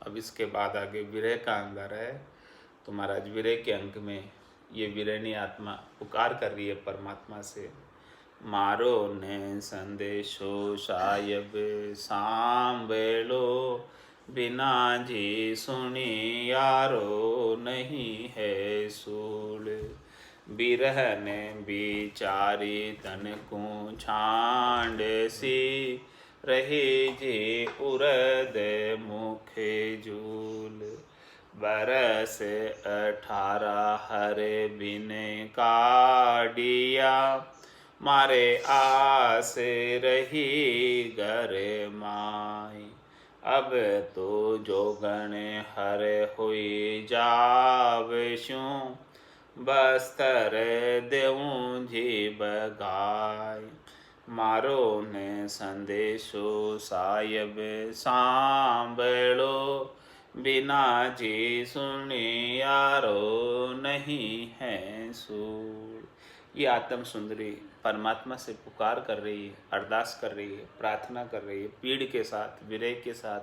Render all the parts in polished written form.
अब इसके बाद आगे विरह का अंग आ रहा है। तो महाराज विरह के अंक में ये विरहनी आत्मा पुकार कर रही है परमात्मा से, मारो ने संदेशो सायब सांभलो, बिना जी सुनी यारो नहीं है सूल। बिरह ने बिचारी तन को छांड सी, रहे जे उरद मुखे झूल। बरस 18 हरे बिन काडिया, मारे आस रही घर माई। अब तो जोगण हर हुई जावशु, बस्तर देऊं जी बगाई। मारो ने संदेशो सायब सांभलो, बिना जी सुनी यारो नहीं है सूर। ये आत्म सुंदरी परमात्मा से पुकार कर रही है, अरदास कर रही है, प्रार्थना कर रही है, पीड़ के साथ, विरह के साथ,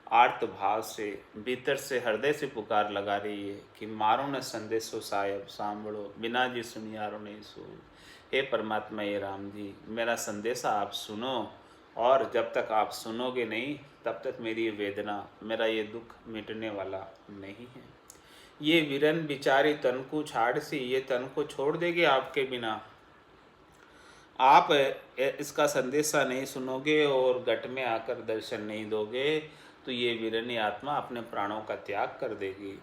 आर्त भाव से, भीतर से, हृदय से पुकार लगा रही है कि मारो न संदेशो सायब सांभलो, बिना जी सुनी यारो नहीं सूर। हे परमात्मा, ये राम जी, मेरा संदेशा आप सुनो, और जब तक आप सुनोगे नहीं तब तक मेरी ये वेदना, मेरा ये दुख मिटने वाला नहीं है। ये वीरन बिचारी तन को छाड़ सी, ये तन को छोड़ देगी आपके बिना। आप इसका संदेशा नहीं सुनोगे और घट में आकर दर्शन नहीं दोगे तो ये वीरनी आत्मा अपने प्राणों का त्याग कर देगी।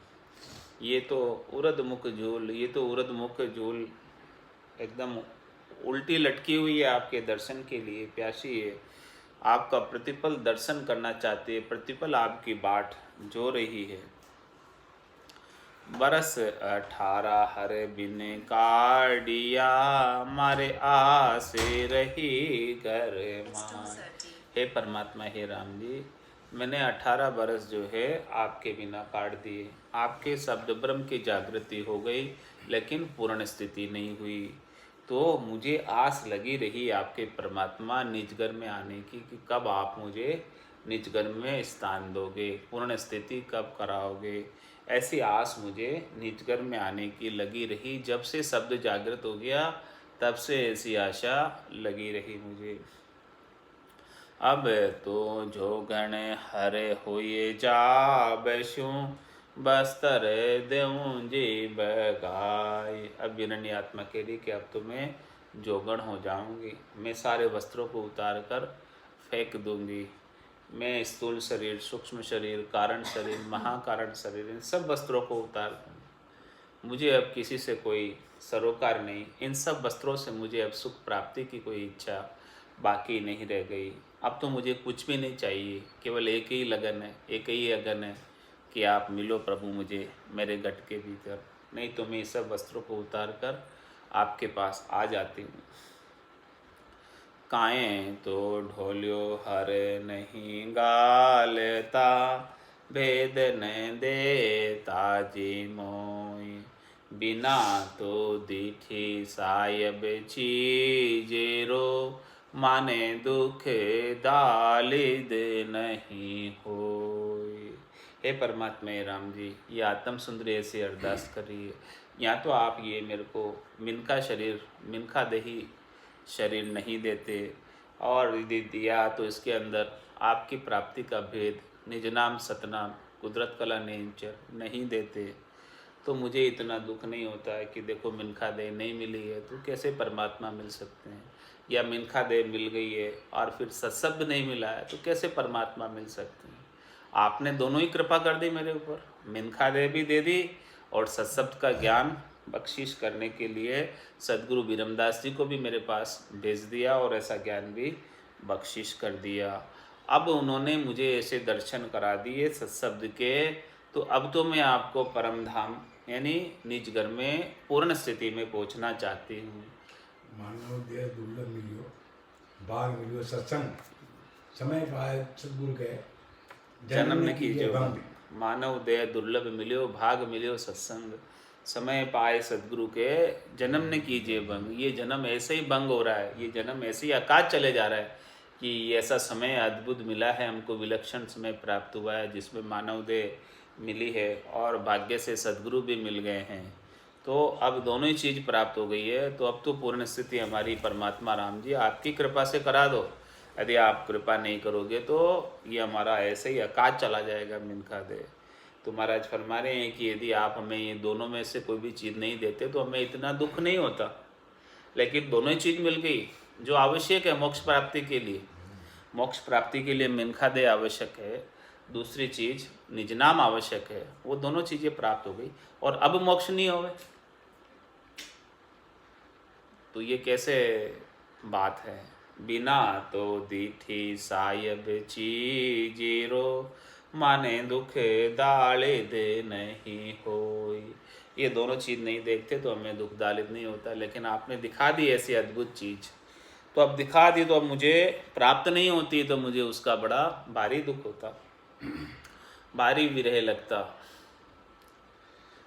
ये तो उरद मुख झूल, ये तो उरद मुख झूल एकदम उल्टी लटकी हुई है, आपके दर्शन के लिए प्यासी है, आपका प्रतिपल दर्शन करना चाहती है, प्रतिपल आपकी बाट जो रही है। बरस 18 हर बिन काडिया, मारे आसे रही घर माँ। हे परमात्मा, हे राम जी, मैंने 18 बरस जो है आपके बिना काट दिए। आपके शब्द ब्रह्म की जागृति हो गई लेकिन पूर्ण स्थिति नहीं हुई। तो मुझे आस लगी रही आपके परमात्मा निजगर में आने की कि कब आप मुझे निजगर में स्थान दोगे, पूर्ण स्थिति कब कराओगे। ऐसी आस मुझे निजगर में आने की लगी रही। जब से शब्द जागृत हो गया तब से ऐसी आशा लगी रही मुझे। अब तो जोगण हरे हुए जाबशु, बस्तर देऊं जी बगाई। अब विरणी आत्मा कह रही कि अब तो मैं जोगण हो जाऊंगी, मैं सारे वस्त्रों को उतार कर फेंक दूंगी। मैं स्थूल शरीर, सूक्ष्म शरीर, कारण शरीर, महाकारण शरीर, इन सब वस्त्रों को उतार दूंगी। मुझे अब किसी से कोई सरोकार नहीं, इन सब वस्त्रों से मुझे अब सुख प्राप्ति की कोई इच्छा बाकी नहीं रह गई। अब तो मुझे कुछ भी नहीं चाहिए, केवल एक ही लगन है, एक ही अगन है कि आप मिलो प्रभु मुझे मेरे गट के भीतर। नहीं तो मैं इस सब वस्त्रों को उतार कर आपके पास आ जाती हूँ। काएँ तो ढोलियो हर नहीं गालता, भेद न देता जी मोई। बिना तो दीठी सायब चीजेरो, माने दुख दालिद नहीं होई। हे परमात्मा, हे राम जी, ये आत्म सुंदरी ऐसी अरदास कर रही है। या तो आप ये मेरे को मिनका शरीर, मिनका दही शरीर नहीं देते, और यदि दिया तो इसके अंदर आपकी प्राप्ति का भेद निज नाम सतनाम कुदरत कला नेंचर नहीं देते, तो मुझे इतना दुख नहीं होता है कि देखो मिनखा दे नहीं मिली है तो कैसे परमात्मा मिल सकते हैं, या मिनखा दे मिल गई है और फिर सत्शब्द नहीं मिला है तो कैसे परमात्मा मिल सकते हैं। आपने दोनों ही कृपा कर दी मेरे ऊपर, मिनखा दे भी दे दी और सत्शब्द का ज्ञान बख्शिश करने के लिए सदगुरु बीरमदास जी को भी मेरे पास भेज दिया और ऐसा ज्ञान भी बख्शिश कर दिया। अब उन्होंने मुझे ऐसे दर्शन करा दिए सत्शब्द के, तो अब तो मैं आपको परम धाम यानी निज घर में पूर्ण स्थिति में पहुंचना चाहती हूँ। मानव देह दुर्लभ मिलियो, भाग मिलियो सत्संग, समय पाए सदगुरु के जन्म न कीजिए भंग। मानव देह दुर्लभ मिलियो, भाग मिलियो सत्संग, समय पाए सदगुरु के जन्म न कीजिए भंग। ये जन्म ऐसे ही भंग हो रहा है, ये जन्म ऐसे ही आकाश चले जा रहा है कि ऐसा समय अद्भुत मिला है हमको, विलक्षण समय प्राप्त हुआ है जिसमें मानव देह मिली है और भाग्य से सद्गुरु भी मिल गए हैं। तो अब दोनों ही चीज़ प्राप्त हो गई है। तो अब तो पूर्ण स्थिति हमारी परमात्मा राम जी आपकी कृपा से करा दो। यदि आप कृपा नहीं करोगे तो ये हमारा ऐसे ही अकाज चला जाएगा मिनखा दे। तो महाराज फरमा रहे हैं कि यदि आप हमें ये दोनों में से कोई भी चीज़ नहीं देते तो हमें इतना दुख नहीं होता, लेकिन दोनों ही चीज़ मिल गई जो आवश्यक है मोक्ष प्राप्ति के लिए। मोक्ष प्राप्ति के लिए मिनखा दे आवश्यक है, दूसरी चीज़ निज नाम आवश्यक है, वो दोनों चीज़ें प्राप्त हो गई और अब मोक्ष नहीं होवे। तो ये कैसे बात है? बिना तो दीठी सायब चीजीरो, माने दुख दाले दे नहीं होई। ये दोनों चीज़ नहीं देखते तो हमें दुख दालित नहीं होता, लेकिन आपने दिखा दी ऐसी अद्भुत चीज़, तो अब दिखा दी तो अब मुझे प्राप्त नहीं होती तो मुझे उसका बड़ा भारी दुख होता, भारी विरह लगता।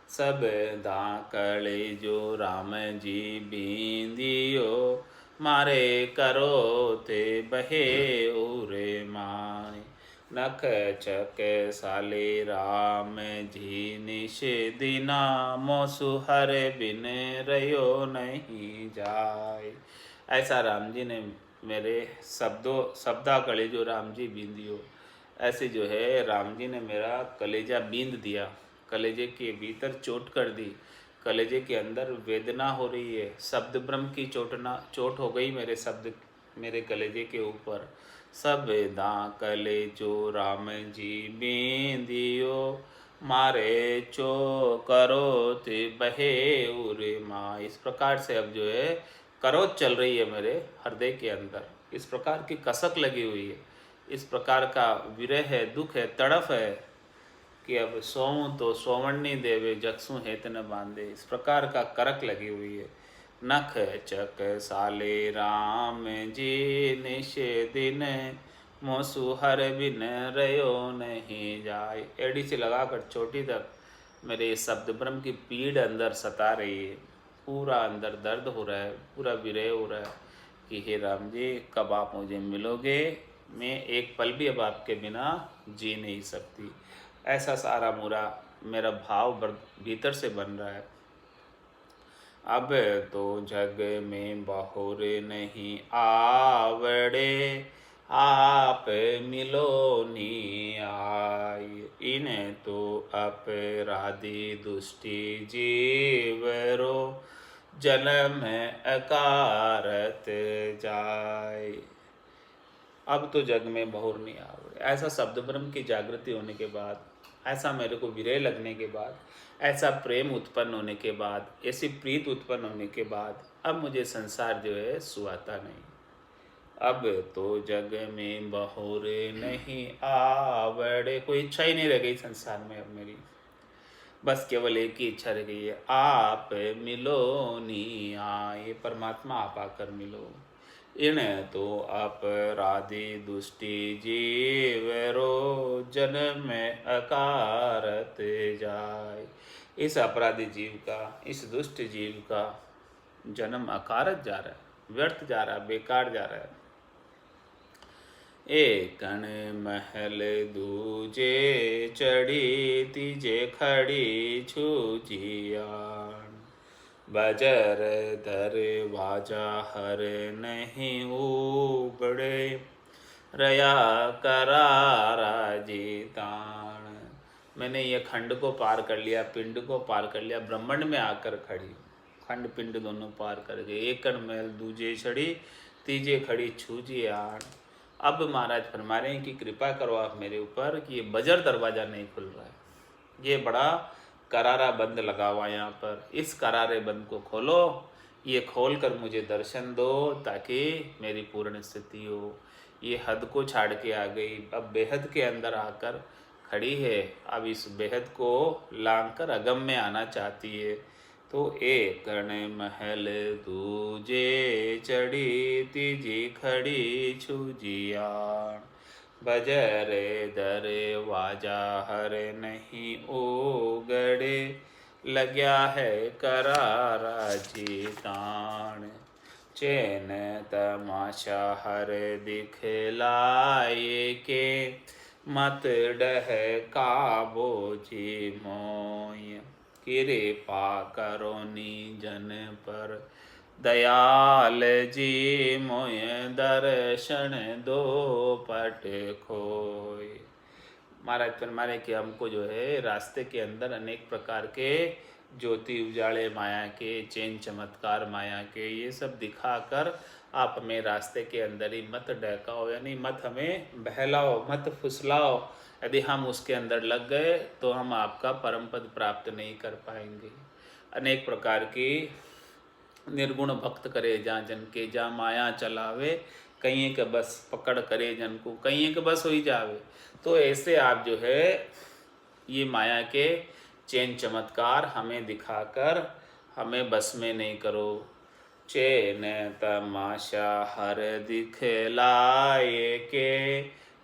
सब दाकले जो राम जी बींदियो, मारे करो ते बहे उरे माय। नख चक साले राम जी निश दिना, मोसु हर बिन रयो नहीं जाय। ऐसा राम जी ने मेरे शब्दा कलेजो राम जी बींदियो, ऐसे जो है राम जी ने मेरा कलेजा बींद दिया, कलेजे के भीतर चोट कर दी, कलेजे के अंदर वेदना हो रही है, शब्द ब्रह्म की चोट हो गई मेरे शब्द, मेरे कलेजे के ऊपर। सब दा कलेजो राम जी बींदियो, मारे चो करो ते बहे उरे माँ। इस प्रकार से अब जो है करोत चल रही है मेरे हृदय के अंदर, इस प्रकार की कसक लगी हुई है, इस प्रकार का विरह है, दुख है, तड़फ है कि अब सोऊं तो सोवण्णी देवे, जगसू हेत न बांधे। इस प्रकार का करक लगी हुई है। नख चक साले राम जी निश दिन, मोसु हर बिन रयो नहीं जाय। एड़ी से लगाकर चोटी तक मेरे शब्द ब्रह्म की पीड़ अंदर सता रही है, पूरा अंदर दर्द हो रहा है, पूरा विरह हो रहा है कि हे राम जी कब आप मुझे मिलोगे, मैं एक पल भी अब आपके बिना जी नहीं सकती। ऐसा सारा मेरा भाव भीतर से बन रहा है। अब तो जग में बहुर नहीं आवड़े, आप मिलो नी आय। इन्हें तो अपराधी दुष्टि जीवरो, जन्म अकारत जाय। अब तो जग में बहुर नहीं आवड़े। ऐसा शब्द ब्रह्म की जागृति होने के बाद, ऐसा मेरे को विरह लगने के बाद, ऐसा प्रेम उत्पन्न होने के बाद, ऐसी प्रीत उत्पन्न होने के बाद अब मुझे संसार जो है सुहाता नहीं। अब तो जग में बहुर नहीं आवड़े, कोई इच्छा ही नहीं रह गई संसार में अब मेरी, बस केवल एक ही इच्छा रह गई है, आप मिलो नी आए। परमात्मा आप आकर मिलो। इन तो अपराधी दुष्टि जीवरो, जन्म अकारत जाय। इस अपराधी जीव का, इस दुष्ट जीव का जन्म अकारत जा रहा है, व्यर्थ जा रहा है, बेकार जा रहा है। एकण महल दूजे चढ़ी, तीजे खड़ी छूजियाण। बजर दरवाजा हर नहीं उबड़े, रया करारा जीतान। मैंने ये खंड को पार कर लिया, पिंड को पार कर लिया, ब्रह्मांड में आकर खड़ी, खंड पिंड दोनों पार कर गए। एकण महल दूजे चढ़ी, तीजे खड़ी छूजियाण। अब महाराज फरमा रहे हैं कि कृपा करो आप मेरे ऊपर कि ये बजर दरवाज़ा नहीं खुल रहा है, ये बड़ा करारा बंद लगा हुआ यहाँ पर, इस करारे बंद को खोलो, ये खोल कर मुझे दर्शन दो ताकि मेरी पूर्ण स्थिति हो। ये हद को छाड़ के आ गई, अब बेहद के अंदर आकर खड़ी है, अब इस बेहद को लांघ कर अगम में आना चाहती है। तो एकण महल दूजे चढ़ी, तीजी खड़ी छूजियाण। बजरे दरवाजा हर नहीं उगड़े, लग्या है करारा जीताण। चैन तमाशा हर दिखलाए के, मत डह काबो जी मोय। कृपा करो निजन पर दयाल जी, मोय दर्शन दो पट खोय। महाराज फरमाने कि हमको जो है रास्ते के अंदर अनेक प्रकार के ज्योति उजाले माया के, चैन चमत्कार माया के, ये सब दिखाकर आप हमें रास्ते के अंदर ही मत डहकाओ, यानी मत हमें बहलाओ, मत फुसलाओ। यदि हम उसके अंदर लग गए तो हम आपका परम पद प्राप्त नहीं कर पाएंगे। अनेक प्रकार की निर्गुण भक्त करे जहाँ जन के, जहाँ माया चलावे कहीं के बस पकड़ करे जन को, कहीं के बस हो ही जावे। तो ऐसे आप जो है ये माया के चैन चमत्कार हमें दिखाकर हमें बस में नहीं करो। चैन तमाशा हर दिखलाए के,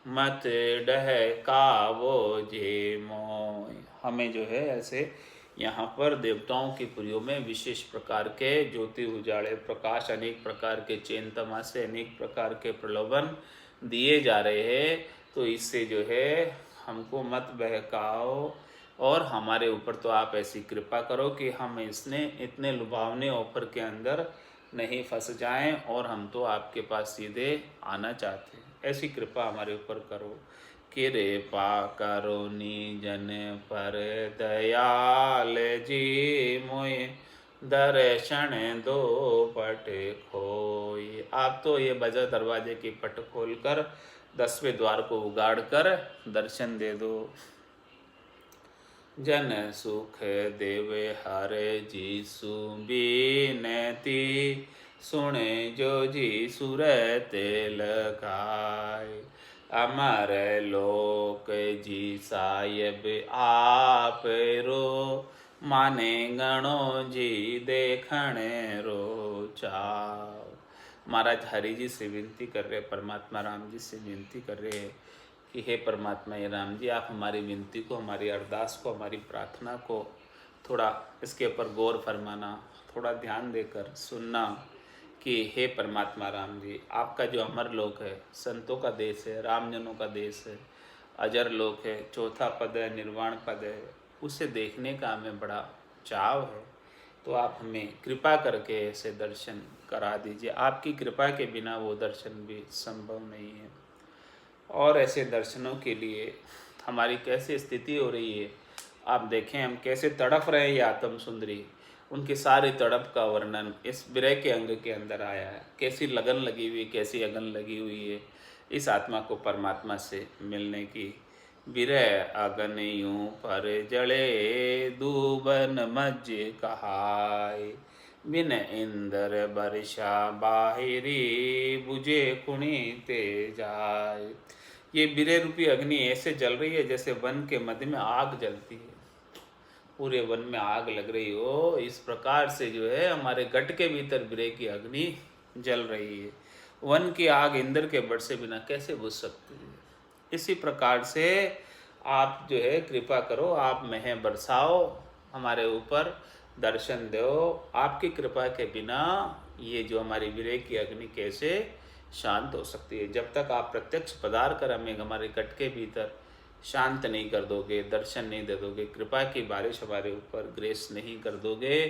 मत डहकावो जे मोय। हमें जो है ऐसे यहाँ पर देवताओं के पुरियों में विशेष प्रकार के ज्योति उजाले प्रकाश, अनेक प्रकार के चैन तमाशे, अनेक प्रकार के प्रलोभन दिए जा रहे हैं। तो इससे जो है हमको मत बहकाओ और हमारे ऊपर तो आप ऐसी कृपा करो कि हम इतने लुभावने ऑफर के अंदर नहीं फंस जाएं और हम तो आपके पास सीधे आना चाहते हैं। ऐसी कृपा हमारे ऊपर करो। कृपा करो निजन पर दयाल जी, मोय दर्शन दो पट खोय। आप तो ये बजा दरवाजे की पट खोलकर 10वें द्वार को उगाड़ कर दर्शन दे दो। जन सुख देवे हर जीसु बीनती, सुने जो जी सुरत लगाए। अमर लोक जी साहेब आप रो, माने गणो जी देखण रो चाव। महाराज हरि जी से विनती कर रहे, परमात्मा राम जी से विनती कर रहे कि हे परमात्मा ये राम जी, आप हमारी विनती को, हमारी अरदास को, हमारी प्रार्थना को थोड़ा इसके ऊपर गौर फरमाना, थोड़ा ध्यान देकर सुनना कि हे परमात्मा राम जी, आपका जो अमर लोक है, संतों का देश है, रामजनों का देश है, अजर लोक है, चौथा पद है, निर्वाण पद है, उसे देखने का हमें बड़ा चाव है। तो आप हमें कृपा करके ऐसे दर्शन करा दीजिए। आपकी कृपा के बिना वो दर्शन भी संभव नहीं है। और ऐसे दर्शनों के लिए हमारी कैसे स्थिति हो रही है, आप देखें हम कैसे तड़प रहे हैं। ये आत्म सुंदरी, उनकी सारी तड़प का वर्णन इस विरह के अंग के अंदर आया है। कैसी लगन लगी हुई, कैसी अगन लगी हुई है इस आत्मा को परमात्मा से मिलने की। विरह अगन यूं पर जले, दूबन मज कहाय। बिन इंद्र वर्षा बाहिरी, बुझे कुणी ते जाय। ये विरह रूपी अग्नि ऐसे जल रही है जैसे वन के मध्य में आग जलती है, पूरे वन में आग लग रही हो। इस प्रकार से जो है हमारे गट के भीतर विरह की अग्नि जल रही है। वन की आग इंद्र के बट से बिना कैसे बुझ सकती है। इसी प्रकार से आप जो है कृपा करो, आप मह बरसाओ हमारे ऊपर, दर्शन दो। आपकी कृपा के बिना ये जो हमारी विरह की अग्नि कैसे शांत हो सकती है। जब तक आप प्रत्यक्ष पधार कर हमें हमारे कट के भीतर शांत नहीं कर दोगे, दर्शन नहीं दे दोगे, कृपा की बारिश हमारे ऊपर ग्रेस नहीं कर दोगे,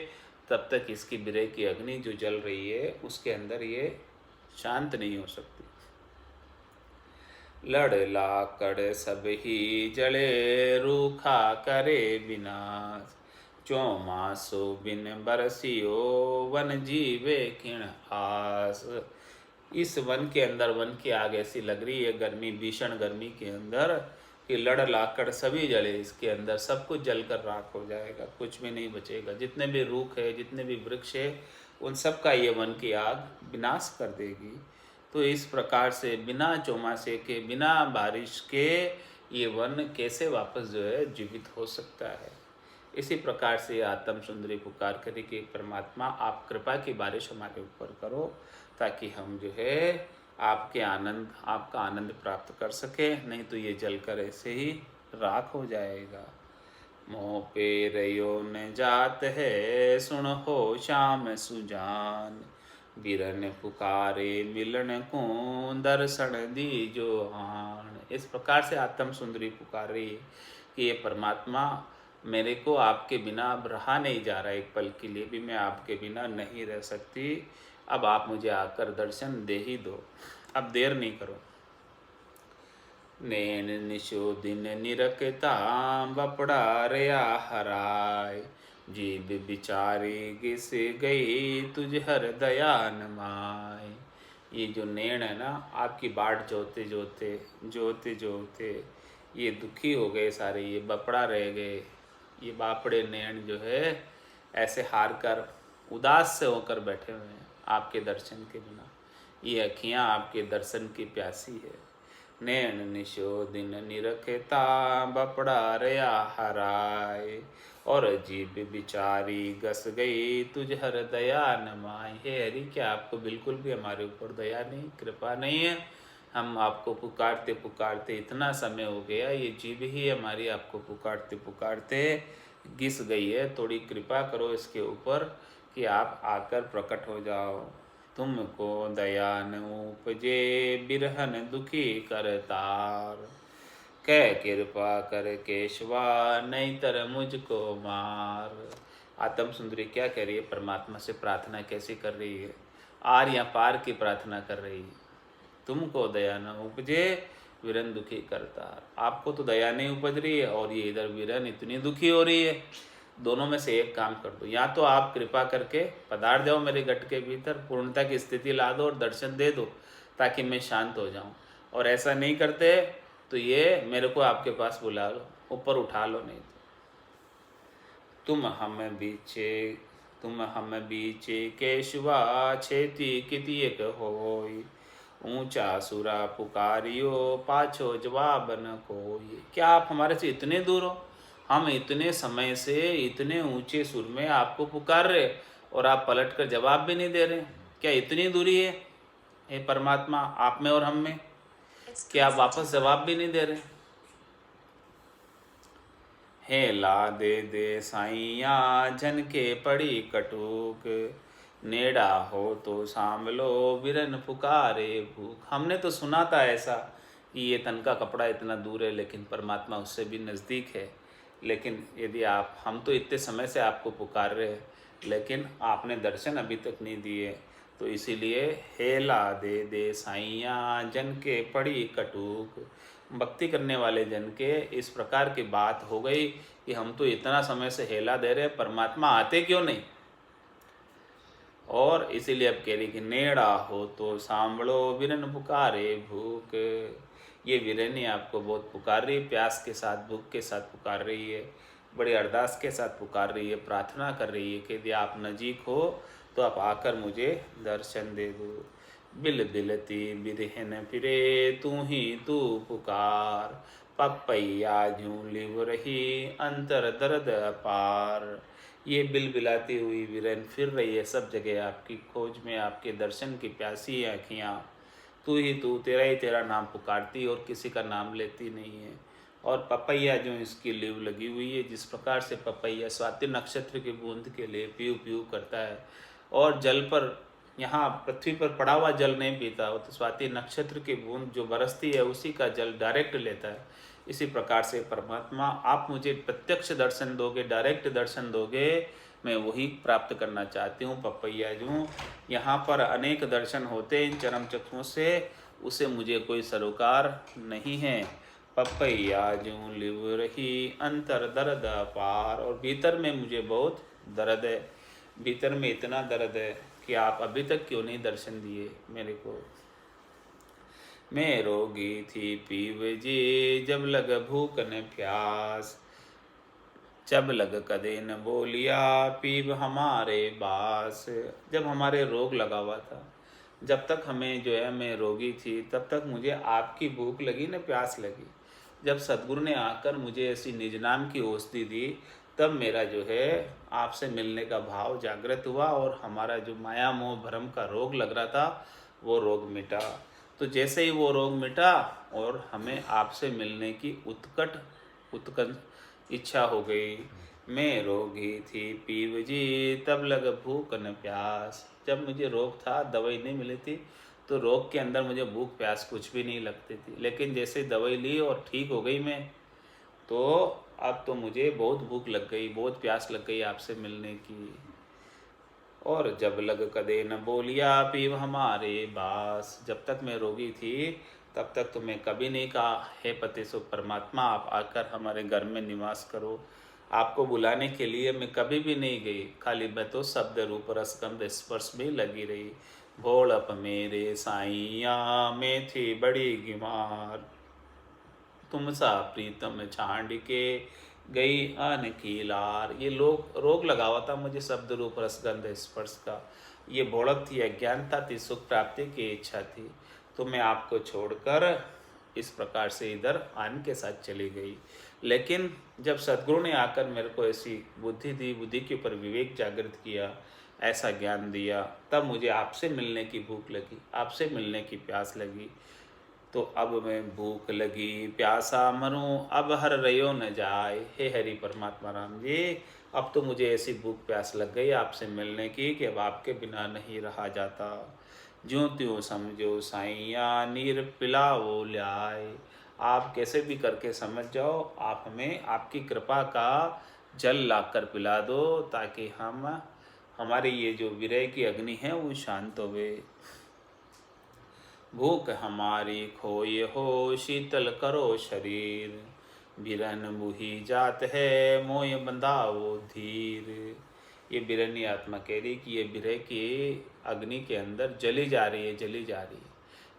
तब तक इसकी विरह की अग्नि जो जल रही है उसके अंदर ये शांत नहीं हो सकती। लड़ लाकड़ सब ही जले, रूखा करे विनाश। चौमासो बिन बरसियो, वन जीवे किण आस। इस वन के अंदर, वन की आग ऐसी लग रही है, गर्मी, भीषण गर्मी के अंदर, कि लड़ लाकड़ सभी जले। इसके अंदर सब कुछ जलकर राख हो जाएगा, कुछ भी नहीं बचेगा। जितने भी रूख है, जितने भी वृक्ष है, उन सब का ये वन की आग विनाश कर देगी। तो इस प्रकार से बिना चौमासे के, बिना बारिश के ये वन कैसे वापस जो है जीवित हो सकता है। इसी प्रकार से आत्म सुंदरी पुकार करी कि परमात्मा आप कृपा की बारिश हमारे ऊपर करो, ताकि हम जो है आपके आनंद, आपका आनंद प्राप्त कर सके। नहीं तो ये जलकर ऐसे ही राख हो जाएगा। मोह पे रयो न जात है, सुन हो श्याम सुजान। बिरन पुकारे मिलन को दर्शन दीजो आन। इस प्रकार से आत्म सुंदरी पुकार रही है कि ये परमात्मा, मेरे को आपके बिना अब रहा नहीं जा रहा, एक पल के लिए भी मैं आपके बिना नहीं रह सकती। अब आप मुझे आकर दर्शन दे ही दो, अब देर नहीं करो। नैन निशो दिन निरखता बपड़ा रया हराय, जीव बिचारी घिस गई तुझ हर दयान माय। ये जो नैन है ना, आपकी बाट जोते जोते जोते जोते ये दुखी हो गए सारे, ये बपड़ा रह गए। ये बापड़े नैन जो है ऐसे हार कर उदास से होकर बैठे हुए हैं आपके दर्शन के बिना। ये अखियाँ आपके दर्शन की प्यासी है। नैन निशो दिन निरखता बपड़ा रया हराय, और जीव बिचारी गस गई तुझ हर दया न माय। हे हरि, क्या आपको बिल्कुल भी हमारे ऊपर दया नहीं, कृपा नहीं है? हम आपको पुकारते पुकारते इतना समय हो गया, ये जीव ही हमारी आपको पुकारते पुकारते घिस गई है। थोड़ी कृपा करो इसके ऊपर कि आप आकर प्रकट हो जाओ। तुमको दया न उपजे बिरहन दुखी करतार, कह कृपा कर केशवा नहीं तर मुझको मार। आत्म सुंदरी क्या कह रही है? परमात्मा से प्रार्थना कैसी कर रही है? आर या पार की प्रार्थना कर रही है। तुमको दया न उपजे विरन दुखी करतार। आपको तो दया नहीं उपज रही है और ये इधर विरन इतनी दुखी हो रही है। दोनों में से एक काम कर दो, या तो आप कृपा करके पधार जाओ मेरे गट के भीतर, पूर्णता की स्थिति ला दो और दर्शन दे दो ताकि मैं शांत हो जाऊं। और ऐसा नहीं करते तो ये मेरे को आपके पास बुला लो, ऊपर उठा लो। नहीं तो तुम हम बीचे केशवा छेती कितियक होई, ऊंचा सुरा पुकारियो पाछो जवाब न कोई। क्या आप हमारे से इतने दूर हो? हम इतने समय से इतने ऊंचे सुर में आपको पुकार रहे और आप पलट कर जवाब भी नहीं दे रहे। क्या इतनी दूरी है हे परमात्मा आप में और हम में? क्या आप वापस जवाब भी नहीं दे रहे? हे ला दे साइया झनके पड़ी कटूक, नेड़ा हो तो सांभलो बिरन पुकारे भूख। हमने तो सुना था ऐसा कि ये तन का कपड़ा इतना दूर है, लेकिन परमात्मा उससे भी नज़दीक है। लेकिन यदि हम तो इतने समय से आपको पुकार रहे हैं, लेकिन आपने दर्शन अभी तक नहीं दिए। तो इसीलिए हेला दे साइया जन के पड़ी कटूक। भक्ति करने वाले जन के इस प्रकार की बात हो गई कि हम तो इतना समय से हेला दे रहे, परमात्मा आते क्यों नहीं? और इसीलिए अब कह रही कि नेड़ा हो तो सांभलो विरन पुकारे भूख। ये विरनी आपको बहुत पुकार रही है, प्यास के साथ, भूख के साथ पुकार रही है, बड़ी अरदास के साथ पुकार रही है, प्रार्थना कर रही है कि यदि आप नजीक हो तो आप आकर मुझे दर्शन दे दो। बिल बिलती बिरहन फिरे तू ही तू पुकार, पपैया झूं लिव रही अंतर दर्द अपार। ये बिलबिलाती हुई विरन फिर रही है सब जगह आपकी खोज में, आपके दर्शन की प्यासी आँखियाँ। तू ही तू, तेरा ही तेरा नाम पुकारती और किसी का नाम लेती नहीं है। और पपैया जो इसकी लिव लगी हुई है, जिस प्रकार से पपैया स्वाति नक्षत्र की बूंद के लिए पीऊ पीऊ करता है और जल पर, यहाँ पृथ्वी पर पड़ा हुआ जल नहीं पीता, वो तो स्वाति नक्षत्र की बूंद जो बरसती है उसी का जल डायरेक्ट लेता है। इसी प्रकार से परमात्मा आप मुझे प्रत्यक्ष दर्शन दोगे, डायरेक्ट दर्शन दोगे, मैं वही प्राप्त करना चाहती हूँ। पपैया जो यहाँ पर अनेक दर्शन होते हैं इन चरम चक्षुओं से, उसे मुझे कोई सरोकार नहीं है। पपैया जो लिव रही अंतर दर्द अपार। और भीतर में मुझे बहुत दर्द है, भीतर में इतना दर्द है कि आप अभी तक क्यों नहीं दर्शन दिए मेरे को। मैं रोगी थी पीव जी जब लग भूख न प्यास, जब लग कदे न बोलिया पीव हमारे बास। जब हमारे रोग लगा हुआ था, जब तक हमें जो है मैं रोगी थी, तब तक मुझे आपकी भूख लगी न प्यास लगी। जब सद्गुरु ने आकर मुझे ऐसी निज नाम की औषधि दी, तब मेरा जो है आपसे मिलने का भाव जागृत हुआ और हमारा जो माया मोह भ्रम का रोग लग रहा था वो रोग मिटा। तो जैसे ही वो रोग मिटा और हमें आपसे मिलने की उत्कट इच्छा हो गई, मैं रोगी थी पीव जी तब लग भूख न प्यास। जब मुझे रोग था, दवाई नहीं मिली थी, तो रोग के अंदर मुझे भूख प्यास कुछ भी नहीं लगती थी। लेकिन जैसे दवाई ली और ठीक हो गई मैं, तो अब तो मुझे बहुत भूख लग गई, बहुत प्यास लग गई आपसे मिलने की। और जब लग कदे न बोलिया पीव हमारे बास। जब तक मैं रोगी थी, तब तक तो मैं कभी नहीं कहा हे पतिसुख परमात्मा आप आकर हमारे घर में निवास करो। आपको बुलाने के लिए मैं कभी भी नहीं गई, खाली मैं तो शब्द रूप रसगंध स्पर्श में लगी रही। भोड़प मेरे साइया में थी बड़ी बीमार, तुम सा प्रीतम छांड के गई अन की लार। ये लोग रोग लगा हुआ था मुझे शब्द रूप रसगंध स्पर्श का। ये भोड़क थी, अज्ञानता थी, सुख प्राप्ति की इच्छा थी। तो मैं आपको छोड़कर इस प्रकार से इधर आन के साथ चली गई। लेकिन जब सदगुरु ने आकर मेरे को ऐसी बुद्धि दी, बुद्धि के ऊपर विवेक जागृत किया, ऐसा ज्ञान दिया, तब मुझे आपसे मिलने की भूख लगी, आपसे मिलने की प्यास लगी। तो अब मैं भूख लगी प्यासा मरूं अब हर रयो न जाए। हे हरि परमात्मा राम जी, अब तो मुझे ऐसी भूख प्यास लग गई आपसे मिलने की कि अब आपके बिना नहीं रहा जाता। ज्यों त्यों समझो साइया नीर पिलाओ ल्याए। आप कैसे भी करके समझ जाओ, आप हमें आपकी कृपा का जल लाकर पिला दो, ताकि हम हमारी ये जो विरह की अग्नि है वो शांत होवे। भूख हमारी खोए हो शीतल करो शरीर, बिरन मुही जात है मोय बंधाओ धीर। ये बिरनी आत्मा कह रही कि ये बिरह की अग्नि के अंदर जली जा रही है, जली जा रही है,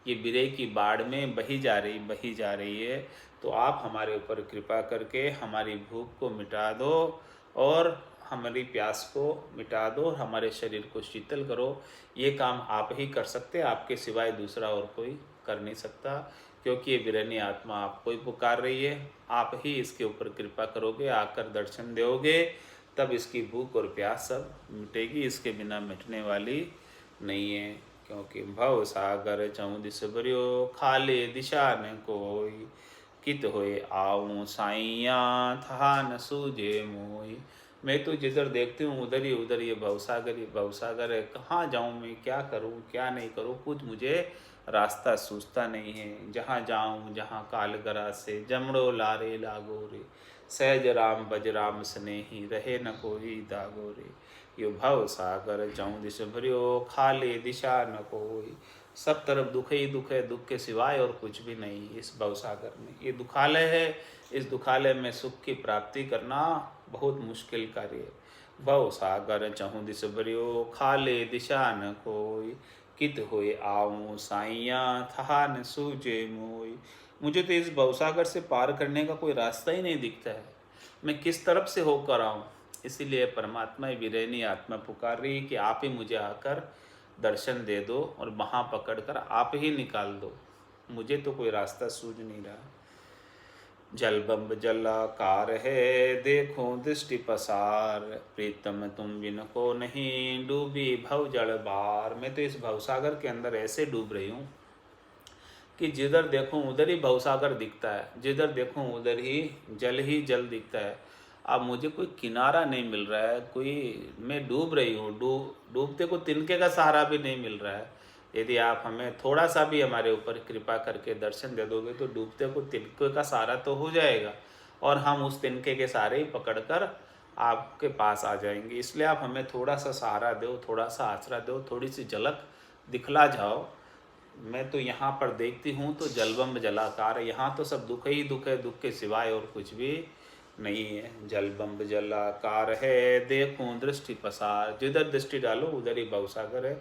ये बिरह की बाढ़ में बही जा रही है। तो आप हमारे ऊपर कृपा करके हमारी भूख को मिटा दो और हमारी प्यास को मिटा दो और हमारे शरीर को शीतल करो। ये काम आप ही कर सकते हैं, आपके सिवाय दूसरा और कोई कर नहीं सकता, क्योंकि ये बिरनी आत्मा आपको ही पुकार रही है। आप ही इसके ऊपर कृपा करोगे, आकर दर्शन दोगे, तब इसकी भूख और प्यास सब मिटेगी, इसके बिना मिटने वाली नहीं है। क्योंकि भव सागर चौं दिस भरियो खाले दिशा न कोई, कित होए आऊँ साइया था न सूझे मोई। मैं तो जिधर देखती हूँ उधर ये भवसागर है। कहाँ जाऊँ मैं, क्या करूँ क्या नहीं करूँ, कुछ मुझे रास्ता सूझता नहीं है। जहाँ जाऊँ जहाँ कालगरा से जमड़ो लारे लागो रे, सहज राम बजराम स्नेही रहे न कोई दागो रे। यो भव सागर जाऊँ दिश भरियो खाले दिशा न कोई। सब तरफ दुख ही दुख है, दुख के सिवाय और कुछ भी नहीं इस भवसागर में। ये दुखालय है, इस दुखालय में सुख की प्राप्ति करना बहुत मुश्किल कार्य है। भव सागर चहु दिस भरियो खाले दिशा न कोई, कित होए आऊँ साइया था न सूझे मोई। मुझे तो इस भवसागर से पार करने का कोई रास्ता ही नहीं दिखता है, मैं किस तरफ से होकर आऊँ। इसीलिए परमात्मा विरहनी आत्मा पुकार रही है कि आप ही मुझे आकर दर्शन दे दो और वहाँ पकड़कर आप ही निकाल दो, मुझे तो कोई रास्ता सूझ नहीं रहा। जलबम्ब जलाकार है देखो दृष्टि पसार, प्रीतम तुम बिन को नहीं डूबी भव जल बार। मैं तो इस भवसागर के अंदर ऐसे डूब रही हूँ कि जिधर देखूं उधर ही भवसागर दिखता है, जिधर देखूं उधर ही जल दिखता है। अब मुझे कोई किनारा नहीं मिल रहा है, कोई मैं डूब रही हूँ, डूबते को तिनके का सहारा भी नहीं मिल रहा है। यदि आप हमें थोड़ा सा भी हमारे ऊपर कृपा करके दर्शन दे दोगे तो डूबते को तिनके का सहारा तो हो जाएगा और हम उस तिनके के सहारे ही पकड़कर आपके पास आ जाएंगे। इसलिए आप हमें थोड़ा सा सहारा दो, थोड़ा सा आसरा दो, थोड़ी सी झलक दिखला जाओ। मैं तो यहाँ पर देखती हूँ तो जलबम्ब जलाकार है, यहाँ तो सब दुख ही दुख है, दुख के सिवाय और कुछ भी नहीं है। जलबम्ब जलाकार है देखूं दृष्टि पसार, जिधर दृष्टि डालो उधर ही भवसागर है,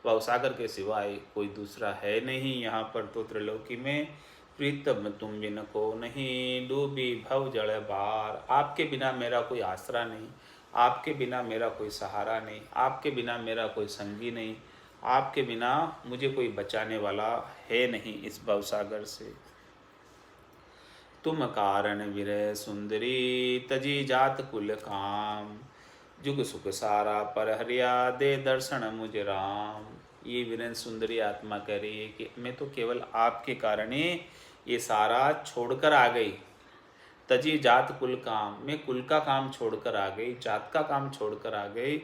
भवसागर के सिवाय कोई दूसरा है नहीं यहाँ पर तो त्रिलोकी में। प्रीतम तुम बिन को नहीं डूबी भव जल बार। आपके बिना मेरा कोई आसरा नहीं, आपके बिना मेरा कोई सहारा नहीं, आपके बिना मेरा कोई संगी नहीं, आपके बिना मुझे कोई बचाने वाला है नहीं इस भवसागर से। तुम कारण विरह सुंदरी तजी जात कुल काम, जुग सुख सारा पर हरिया दे दर्शन मुझ राम। ये वीरेंद्र सुंदरी आत्मा कह रही है कि मैं तो केवल आपके कारण ही ये सारा छोड़कर आ गई, तजी जात कुल काम, मैं कुल का काम छोड़कर आ गई, जात का काम छोड़कर आ गई,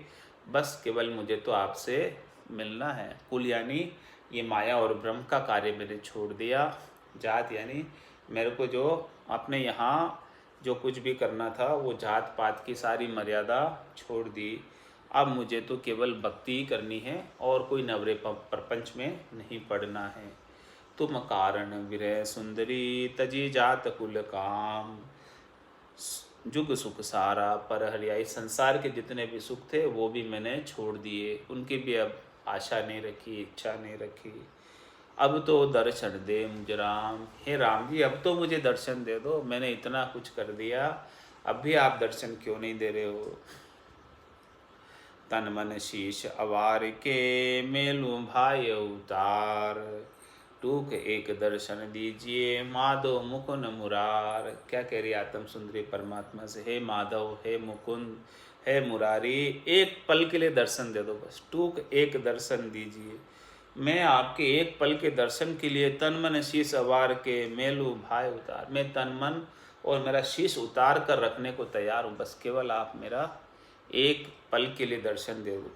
बस केवल मुझे तो आपसे मिलना है। कुल यानी ये माया और ब्रह्म का कार्य मैंने छोड़ दिया, जात यानी मेरे को जो अपने यहाँ जो कुछ भी करना था वो जात पात की सारी मर्यादा छोड़ दी। अब मुझे तो केवल भक्ति ही करनी है और कोई नवरे प्रपंच में नहीं पड़ना है। तुम कारण विरह सुंदरी तजी जात कुल काम, जुग सुख सारा पर हरियाई, संसार के जितने भी सुख थे वो भी मैंने छोड़ दिए, उनकी भी अब आशा नहीं रखी, इच्छा नहीं रखी। अब तो दर्शन दे मुझे राम, हे राम जी अब तो मुझे दर्शन दे दो, मैंने इतना कुछ कर दिया, अब भी आप दर्शन क्यों नहीं दे रहे हो। तन मन शीश अवार के मेलू भाई अवतार, टूक एक दर्शन दीजिए माधव मुकुंद मुरार। क्या कह रही आत्म सुंदरी परमात्मा से, हे माधव, हे मुकुंद, हे मुरारी, एक पल के लिए दर्शन दे दो, बस टूक एक दर्शन दीजिए। मैं आपके एक पल के दर्शन के लिए तन मन शीश अवार के मेलू भाई उतार, मैं तन मन और मेरा शीश उतार कर रखने को तैयार हूँ, बस केवल आप मेरा एक पल के लिए दर्शन दे दो।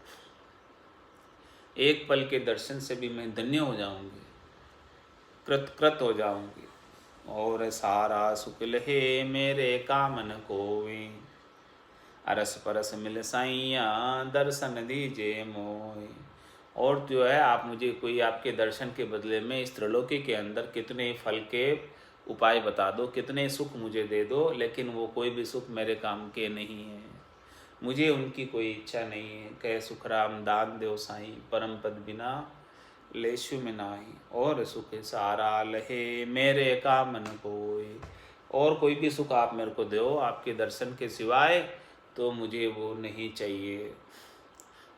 एक पल के दर्शन से भी मैं धन्य हो जाऊंगी, कृत हो जाऊंगी। और सारा सुख लहे मेरे कामन कोवे, अरस परस मिल साइया दर्शन दीजिए मोय। और जो है आप मुझे कोई आपके दर्शन के बदले में इस त्रिलोकी के अंदर कितने फल के उपाय बता दो, कितने सुख मुझे दे दो, लेकिन वो कोई भी सुख मेरे काम के नहीं है, मुझे उनकी कोई इच्छा नहीं है। कह सुखराम दान देव साईं, परम पद बिना लेशु में नाही, और सुख सारा लहे मेरे कामन कोई। और कोई भी सुख आप मेरे को दो आपके दर्शन के सिवाय, तो मुझे वो नहीं चाहिए।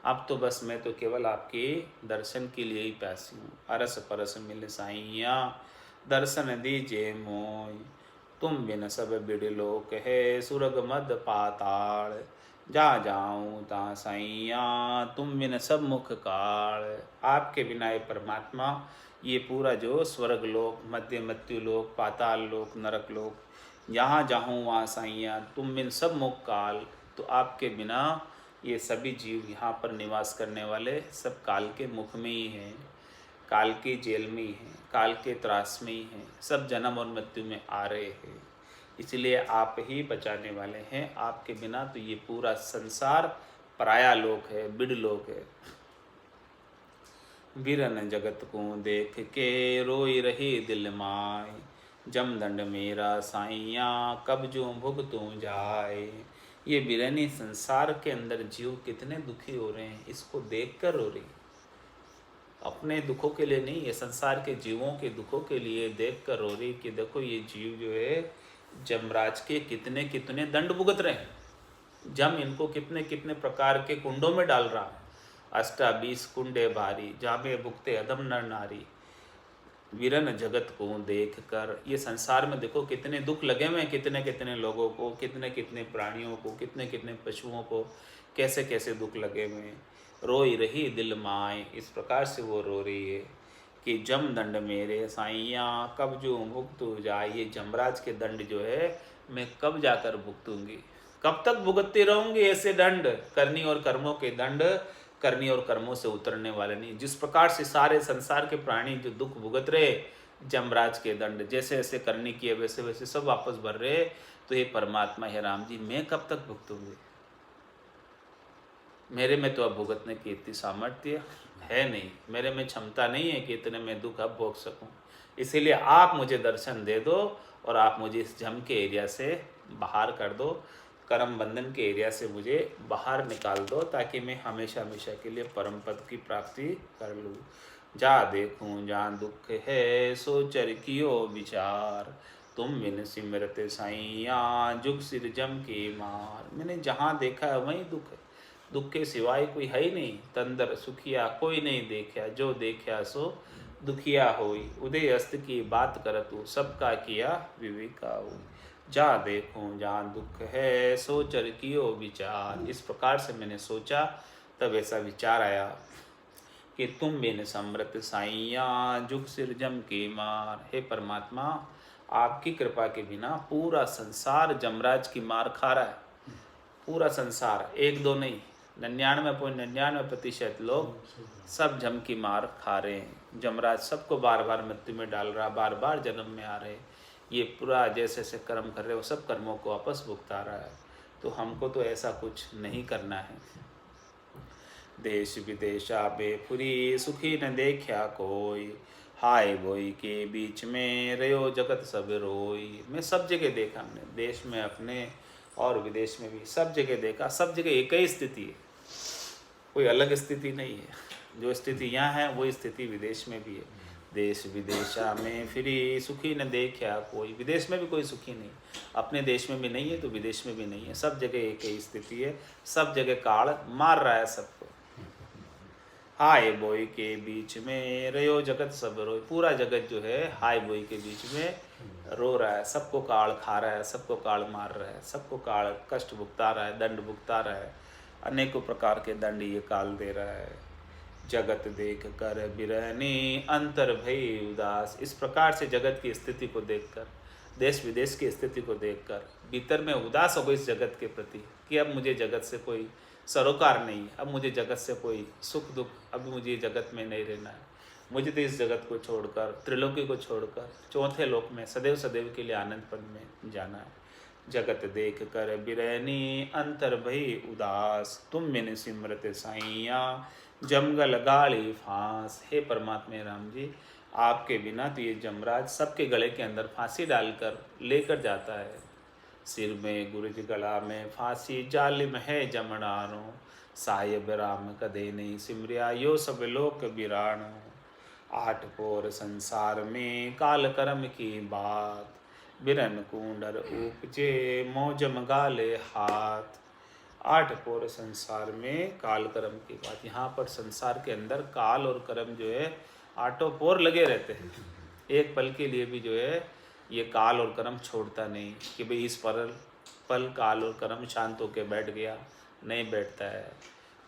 अब तो बस मैं तो केवल आपके दर्शन के लिए ही प्यासी हूँ। अरस परस मिल साइया दर्शन दीजिए मोय, तुम बिन सब बिड़लोक है सुरग मद पाताल, जा जाऊँ ता साइया तुम बिन सब मुख काल। आपके बिना ये परमात्मा ये पूरा जो स्वर्ग लोक, मध्य मृत्यु लोक, पाताल लोक, नरक लोक, जहाँ जाऊँ वहाँ साइया तुम बिन सब मुख काल। तो आपके बिना ये सभी जीव यहाँ पर निवास करने वाले सब काल के मुख में ही हैं, काल की जेल में ही हैं, काल के त्रास में ही हैं, सब जन्म और मृत्यु में आ रहे हैं। इसलिए आप ही बचाने वाले हैं, आपके बिना तो ये पूरा संसार पराया लोक है, बिड़ लोक है। बिरन जगत को देख के रोई रही दिल माय, जमदंड मेरा साइया कब जो भुगतूं जाए। ये बिरनी संसार के अंदर जीव कितने दुखी हो रहे हैं, इसको देखकर रो रही, अपने दुखों के लिए नहीं, ये संसार के जीवों के दुखों के लिए देखकर रो रही कि देखो ये जीव जो है जमराज के कितने कितने दंड भुगत रहे हैं, जम इनको कितने कितने प्रकार के कुंडों में डाल रहा है। 28 कुंडे भारी जामे भुगते अदम नर नारी, वीरन जगत को देख कर। ये संसार में देखो कितने दुख लगे हुए हैं, कितने कितने लोगों को, कितने कितने प्राणियों को, कितने कितने पशुओं को, कैसे कैसे दुख लगे हुए हैं। रोई रही दिल माए, इस प्रकार से वो रो रही है कि जम दंड मेरे साइया कब जो भुगतू जाए। ये जमराज के दंड जो है मैं कब जाकर भुगतूंगी, कब तक भुगतती रहूंगी ऐसे दंड। करनी और कर्मों के दंड करनी और कर्मों से उतरने वाले नहीं। जिस प्रकार से सारे संसार के प्राणी जो दुख भुगत रहे जमराज के दंड, जैसे ऐसे करनी किए वैसे वैसे सब वापस भर रहे, तो ये परमात्मा है राम जी मैं कब तक भुगतूंगी। मेरे में तो अब भुगतने की इतनी सामर्थ्य है नहीं, मेरे में क्षमता नहीं है कि इतने मैं दुख अब भोग सकूं। इसीलिए आप मुझे दर्शन दे दो और आप मुझे इस जम के एरिया से बाहर कर दो, कर्म बंधन के एरिया से मुझे बाहर निकाल दो, ताकि मैं हमेशा हमेशा के लिए परम पद की प्राप्ति कर लूँ। जा देखूं जहाँ दुख है सो चर कियो विचार, तुम बिन सिमरत साइया जुग सिर जम के मार। मैंने जहाँ देखा है वहीं दुख है, दुख के सिवाय कोई है ही नहीं। तंदर सुखिया कोई नहीं देखा, जो देखा सो दुखिया होई। उदय अस्त की बात करतु सबका किया विवेका हो। जा देखूं जहाँ दुख है सो चर कियो विचार। इस प्रकार से मैंने सोचा, तब ऐसा विचार आया कि तुम बिन समृत साइया जुग सिर जम के मार। हे परमात्मा आपकी कृपा के बिना पूरा संसार जमराज की मार खा रहा है। पूरा संसार, एक दो नहीं, 99.99% लोग सब जम की मार खा रहे हैं। जमराज सबको बार बार मृत्यु में डाल रहा, बार बार जन्म में आ रहे। ये पूरा जैसे जैसे कर्म कर रहे हो सब कर्मों को वापस भुगता रहा है। तो हमको तो ऐसा कुछ नहीं करना है। देश विदेशा बेफुरी सुखी न देखा कोई, हाय बोई के बीच में रयो जगत सब रोई। मैं सब जगह देखा, हमने देश में अपने और विदेश में भी सब जगह देखा। सब जगह एक ही स्थिति है, कोई अलग स्थिति नहीं है। जो स्थिति यहाँ है वही स्थिति विदेश में भी है। देश विदेशा में फिरी सुखी न देखा कोई। विदेश में भी कोई सुखी नहीं, अपने देश में भी नहीं है तो विदेश में भी नहीं है। सब जगह एक ही स्थिति है, सब जगह काल मार रहा है सबको। हाय बोई के बीच में रयो जगत सब रोई। पूरा जगत जो है हाय बोई के बीच में रो रहा है, सबको काल खा रहा है, सबको काल मार रहा है, सबको काल कष्ट भुगता रहा है, दंड भुगता रहा है। अनेकों प्रकार के दंड ये काल दे रहा है। जगत देख कर बिरहनी अंतर भई उदास। इस प्रकार से जगत की स्थिति को देखकर, देश विदेश की स्थिति को देखकर भीतर में उदास हो गई इस जगत के प्रति कि अब मुझे जगत से कोई सरोकार नहीं है, अब मुझे जगत से कोई सुख दुख, अब मुझे जगत में नहीं रहना है। मुझे तो इस जगत को छोड़कर, त्रिलोकी को छोड़कर चौथे लोक में सदैव सदैव के लिए आनंद पद में जाना है। जगत देख कर बिरहनी अंतर भई उदास, तुम मैंने सिमरत साइया जमगल गाली फांस। हे परमात्मा राम जी, आपके बिना तो ये जमराज सबके गले के अंदर फांसी डालकर लेकर जाता है। सिर में गुरुज गला में फांसी जालिम है जमणानो, साहिब राम कदे नहीं सिमरिया यो सब लोक बिरानो। आठ पोर संसार में काल कर्म की बात, बिरन कुंडर उपजे मौजम गाले हाथ। आठ पोर संसार में काल कर्म की बात। यहाँ पर संसार के अंदर काल और कर्म जो है आठों पोर लगे रहते हैं। एक पल के लिए भी जो है ये काल और कर्म छोड़ता नहीं कि भाई इस पल काल और कर्म शांत होकर बैठ गया, नहीं बैठता है।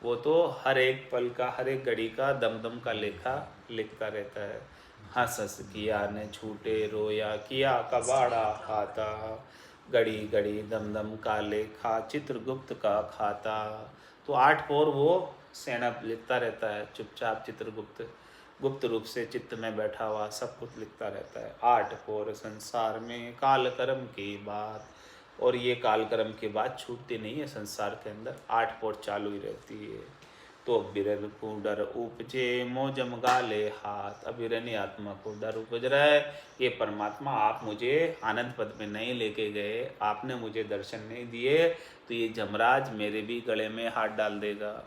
वो तो हर एक पल का, हर एक घड़ी का, दम दम का लेखा लिखता रहता है। हंस हंस किया न छूटे रोया, किया कबाड़ा खाता, घड़ी घड़ी दम दम का लेखा चित्रगुप्त का खाता। तो आठ पोर वो सेना लिखता रहता है चुपचाप, चित्रगुप्त गुप्त रूप से चित्त में बैठा हुआ सब कुछ लिखता रहता है। आठ पोर संसार में काल कर्म की बात। और ये काल कर्म की बात छूटती नहीं है संसार के अंदर, आठ पोर चालू ही रहती है। तो बिरन को डर उपजे मोजम गाले हाथ। अब बिरनी आत्मा को डर उपज रहा है, ये परमात्मा आप मुझे आनंद पद में नहीं लेके गए, आपने मुझे दर्शन नहीं दिए, तो ये जमराज मेरे भी गले में हाथ डाल देगा।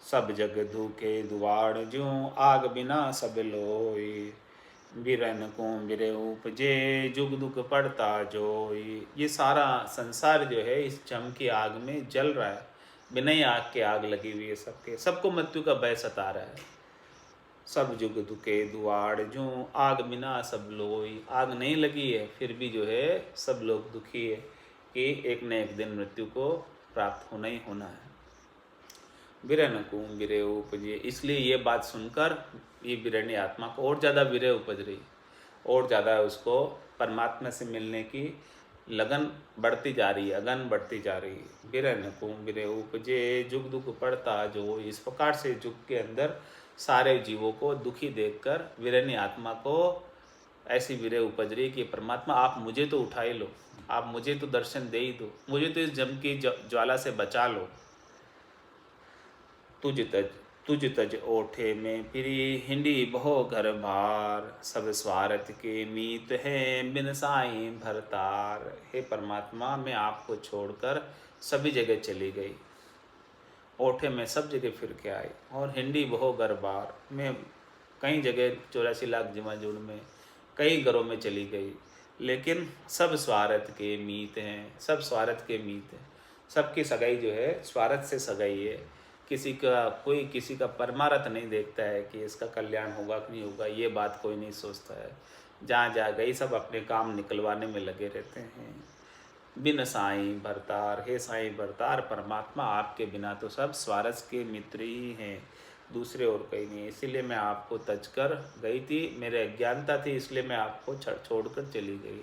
सब जग धूके दुआड़ ज्यों आग बिना सब लोई, बिरन को बिरे उपजे जुग दुख पड़ता जोई। ये सारा संसार जो है इस जम की आग में जल रहा है, बिना ही आग के आग लगी हुई है सबके, सबको मृत्यु का भय सता रहा है। सब जुग दुखे दुआड़ ज्यों आग बिना सब लोई। आग नहीं लगी है फिर भी जो है सब लोग दुखी है कि एक न एक दिन मृत्यु को प्राप्त होना ही होना है। बिरन को बिरे उपजे। इसलिए ये बात सुनकर ये बिरनी आत्मा को और ज़्यादा बिरे उपज रही, और ज़्यादा उसको परमात्मा से मिलने की लगन बढ़ती जा रही है, अगन बढ़ती जा रही है। बिरन को बिरे उपजे जुग दुख पड़ता जो। इस प्रकार से जुग के अंदर सारे जीवों को दुखी देखकर बिरनी आत्मा को ऐसी बिरे उपज रही कि परमात्मा आप मुझे तो उठा ही लो, आप मुझे तो दर्शन दे ही दो, मुझे तो इस जम की ज्वाला से बचा लो। तुझ तज ओठे में फिरी हिंडी बहो घर भार, सब स्वार्थ के मीत है बिन साई भरतार। हे परमात्मा, मैं आपको छोड़कर सभी जगह चली गई, ओठे में सब जगह फिर के आई, और हिंडी बहो घर बार, मैं कई जगह 84 लाख जिमाजुड़ में कई घरों में चली गई, लेकिन सब स्वार्थ के मीत हैं, सब स्वार्थ के मीत हैं। सबकी सगाई जो है स्वार्थ से सगाई है। कोई किसी का परमार्थ नहीं देखता है कि इसका कल्याण होगा कि नहीं होगा, ये बात कोई नहीं सोचता है। जहाँ जा गई सब अपने काम निकलवाने में लगे रहते हैं। बिन साईं भरतार, हे साईं भरतार परमात्मा, आपके बिना तो सब स्वार्थ के मित्र ही हैं। दूसरे और कहीं नहीं। इसीलिए मैं आपको तज कर गई थी, मेरे अज्ञानता थी, इसलिए मैं आपको छोड़कर चली गई।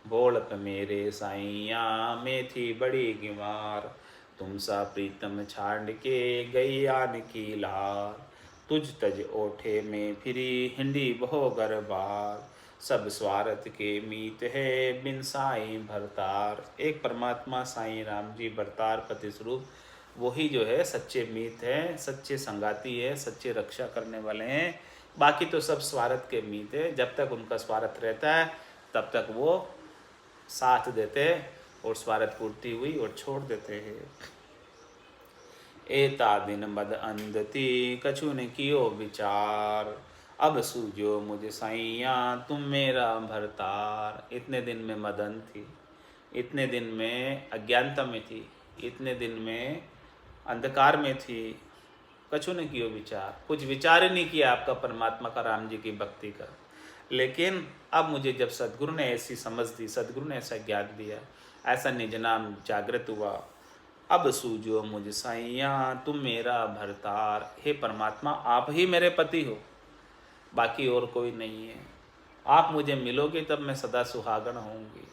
भोलप मेरे साइया में थी बड़ी गिमार, तुम सा प्रीतम छाड़ के गई आन की लार, तुझ तज ओठे में फिरी हिंडी बहो गरबार, सब स्वार्थ के मीत है बिन साई भरतार। एक परमात्मा साईं राम जी भरतार पति स्वरूप, वही जो है सच्चे मीत हैं, सच्चे संगाती है, सच्चे रक्षा करने वाले हैं। बाकी तो सब स्वार्थ के मीत है, जब तक उनका स्वार्थ रहता है तब तक वो साथ देते हैं, और स्वार्थ पूर्ति हुई और छोड़ देते हैं। एता दिन मद अंधति कछु ने कियो विचार, अब सूझो मुझे साइया तुम मेरा भरतार। इतने दिन में मदन थी, इतने दिन में अज्ञानता में थी, इतने दिन में अंधकार में थी, कछु ने कियो विचार, कुछ विचार ही नहीं किया आपका परमात्मा का, राम जी की भक्ति का। लेकिन अब मुझे जब सदगुरु ने ऐसी समझ दी, सदगुरु ने ऐसा ज्ञान दिया, ऐसा निज नाम जागृत हुआ, अब सूझो मुझ साइया तुम मेरा भरतार। हे परमात्मा, आप ही मेरे पति हो, बाकी और कोई नहीं है। आप मुझे मिलोगे तब मैं सदा सुहागन होंगी।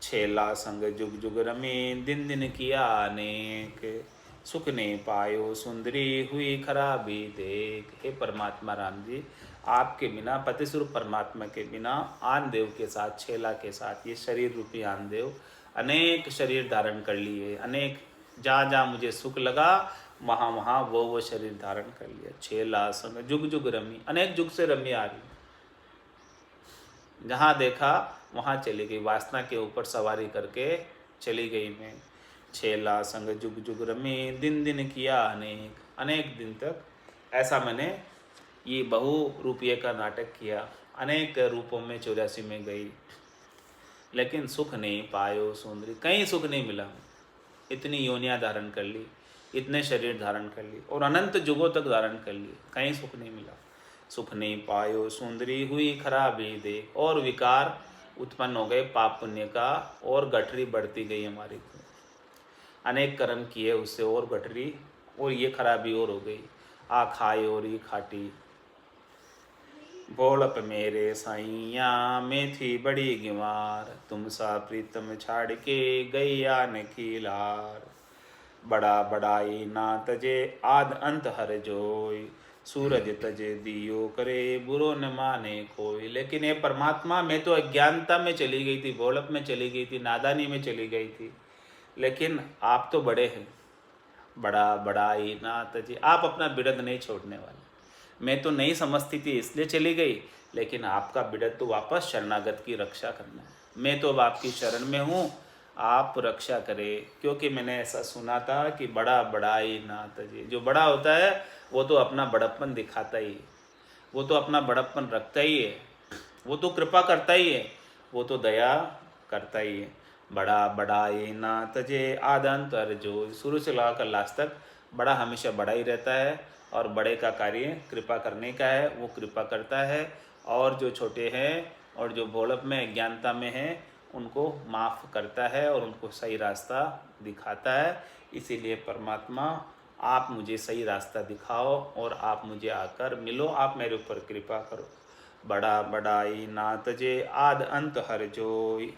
छेला संग जुग जुग रमे दिन दिन किया अनेक, सुख ने पायो सुंदरी हुई खराबी देख। हे परमात्मा राम जी, आपके बिना, पति स्वरूप परमात्मा के बिना, आन देव के साथ, छेला के साथ, ये शरीर रूपी आन देव अनेक शरीर धारण कर लिए, अनेक जहाँ जहाँ मुझे सुख लगा वहाँ वहाँ वो शरीर धारण कर लिया। छेला संग जुग जुग रमी, अनेक जुग से रमी आ रही, जहाँ देखा वहाँ चली गई, वासना के ऊपर सवारी करके चली गई मैं। छेला संग जुग जुग रमी दिन दिन किया अनेक, अनेक दिन तक ऐसा मैंने ये बहु रूपये का नाटक किया, अनेक रूपों में 84 में गई, लेकिन सुख नहीं पायो सुंदरी, कहीं सुख नहीं मिला। इतनी योनियाँ धारण कर ली, इतने शरीर धारण कर ली, और अनंत युगों तक धारण कर लिए, कहीं सुख नहीं मिला। सुख नहीं पायो सुंदरी हुई खराबी देख, और विकार उत्पन्न हो गए पाप पुण्य का, और गठरी बढ़ती गई हमारी, अनेक कर्म किए उससे और गठरी, और ये खराबी और हो गई। आ खाए और ये खाटी, भोलप मेरे साइया में थी बड़ी गिमार, तुम सा प्रीतम छाड़ के गई आन की लार। बड़ा बड़ाई ना तजे आद अंत हर जोई, सूरज तजे दियो करे बुरो न माने कोई। लेकिन ये परमात्मा, मैं तो अज्ञानता में चली गई थी, भोलप में चली गई थी, नादानी में चली गई थी, लेकिन आप तो बड़े हैं। बड़ा बड़ाई ना तजे, आप अपना बिरद नहीं छोड़ने वाले। मैं तो नहीं समझती थी इसलिए चली गई, लेकिन आपका बिरद तो वापस शरणागत की रक्षा करना है। मैं तो अब आपकी शरण में हूँ, आप रक्षा करें, क्योंकि मैंने ऐसा सुना था कि बड़ा बड़ाई ना तजे, जो बड़ा होता है वो तो अपना बड़प्पन दिखाता ही है, वो तो अपना बड़प्पन रखता ही है, वो तो कृपा करता ही है, वो तो दया करता ही है। बड़ा बड़ाई ना तजे आदंत और जो, शुरू से लाकर लास्ट तक बड़ा हमेशा बड़ा ही रहता है, और बड़े का कार्य कृपा करने का है, वो कृपा करता है, और जो छोटे हैं और जो भोलप में अज्ञानता में हैं उनको माफ़ करता है और उनको सही रास्ता दिखाता है। इसीलिए परमात्मा, आप मुझे सही रास्ता दिखाओ और आप मुझे आकर मिलो, आप मेरे ऊपर कृपा करो। बड़ा बड़ाई ना तजे आद अंत हर जोई,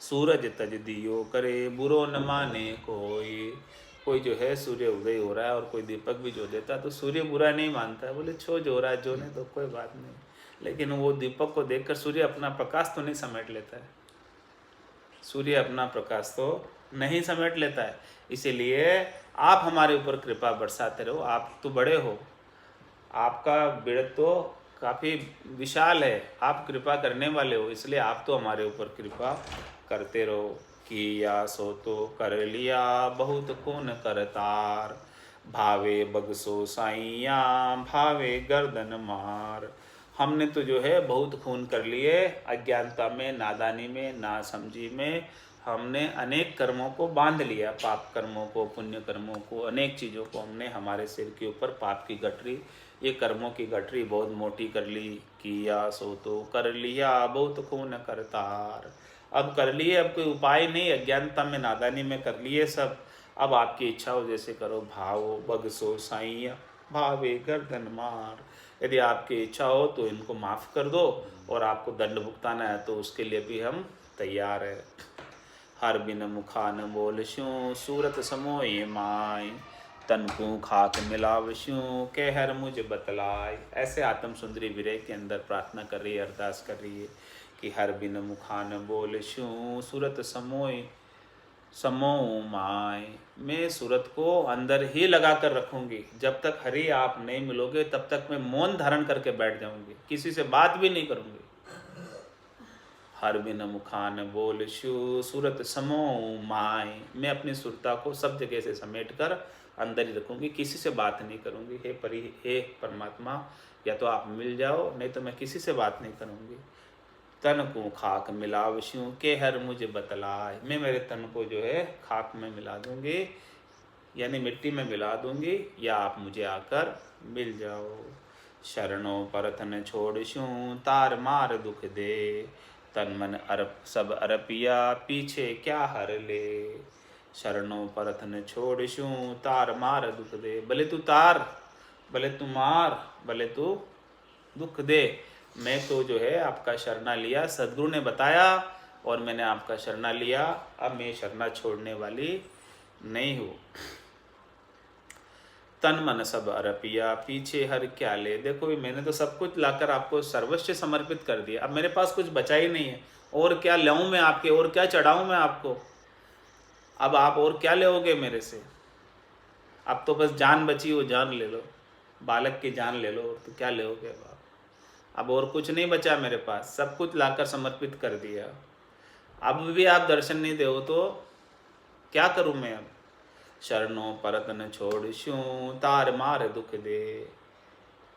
सूरज तज दियो करे बुरो न माने कोई। कोई जो है सूर्य उदय हो रहा है और कोई दीपक भी जो देता है तो सूर्य बुरा नहीं मानता है, बोले छो जो रहा है जो नहीं तो कोई बात नहीं, लेकिन वो दीपक को देखकर सूर्य अपना प्रकाश तो नहीं समेट लेता है, सूर्य अपना प्रकाश तो नहीं समेट लेता है। इसीलिए आप हमारे ऊपर कृपा बरसाते रहो, आप तो बड़े हो, आपका बिरद तो काफ़ी विशाल है, आप कृपा करने वाले हो, इसलिए आप तो हमारे ऊपर कृपा करते रहो। किया सो तो कर लिया बहुत खून करतार, भावे बगसो साइया भावे गर्दन मार। हमने तो जो है बहुत खून कर लिए, अज्ञानता में, नादानी में, नासमझी में हमने अनेक कर्मों को बांध लिया, पाप कर्मों को, पुण्य कर्मों को, अनेक चीज़ों को हमने हमारे सिर के ऊपर पाप की गठरी, ये कर्मों की गठरी बहुत मोटी कर ली। किया सो तो कर लिया बहुत खून करतार, अब कर लिए, अब कोई उपाय नहीं, अज्ञानता में, नादानी में कर लिए सब, अब आपकी इच्छा हो जैसे करो, भावो बगसो साइया भावे गर्दन मार। यदि आपकी इच्छा हो तो इनको माफ़ कर दो, और आपको दंड भुगताना है तो उसके लिए भी हम तैयार है। हर बिन मुखा न बोल स्यूं सूरत समोए माय, तन को खाक मिलावश्यूं के हर मुझे बतलाए। ऐसे आत्म सुंदरी विरह के अंदर प्रार्थना कर रही है, अरदास कर रही है कि हर बिन मुखा न बोल स्यूं सूरत समोए समो माय, मैं सूरत को अंदर ही लगा कर रखूंगी। जब तक हरि आप नहीं मिलोगे तब तक मैं मौन धारण करके बैठ जाऊंगी, किसी से बात भी नहीं करूंगी। हर बिन मुखान बोल शु सूरत समो माय, मैं अपनी सुरता को सब जगह से समेट कर अंदर ही रखूंगी, किसी से बात नहीं करूंगी। हे परमात्मा, या तो आप मिल जाओ, नहीं तो मैं किसी से बात नहीं करूंगी। तन को खाक मिलावश्यूं के हर मुझे बतलाए, मैं मेरे तन को जो है खाक में मिला दूंगी, यानी मिट्टी में मिला दूंगी, या आप मुझे आकर मिल जाओ। शरणों परतन छोड़श्यूं तार मार दुख दे, तन मन अरप सब अरपिया पीछे क्या हर ले। शरणों परतन छोड़श्यूं तार मार दुख दे, भले तू तार, भले तू मार, भले तू दुख दे, मैं तो जो है आपका शरणा लिया, सदगुरु ने बताया और मैंने आपका शरणा लिया। अब मैं शरणा छोड़ने वाली नहीं हूँ। तन मन सब अरपिया पीछे हर क्या ले। देखो मैंने तो सब कुछ लाकर आपको सर्वस्व समर्पित कर दिया, अब मेरे पास कुछ बचा ही नहीं है। और क्या लाऊं मैं आपके, और क्या चढ़ाऊं मैं आपको? अब आप और क्या लोगे मेरे से? अब तो बस जान बची, वो जान ले लो, बालक की जान ले लो, तो क्या लोगे अब आप? अब और कुछ नहीं बचा मेरे पास, सब कुछ लाकर समर्पित कर दिया। अब भी आप दर्शन नहीं दो तो क्या करूं मैं अब? शरणों परत न छोड़श्यूं तार मार दुख दे।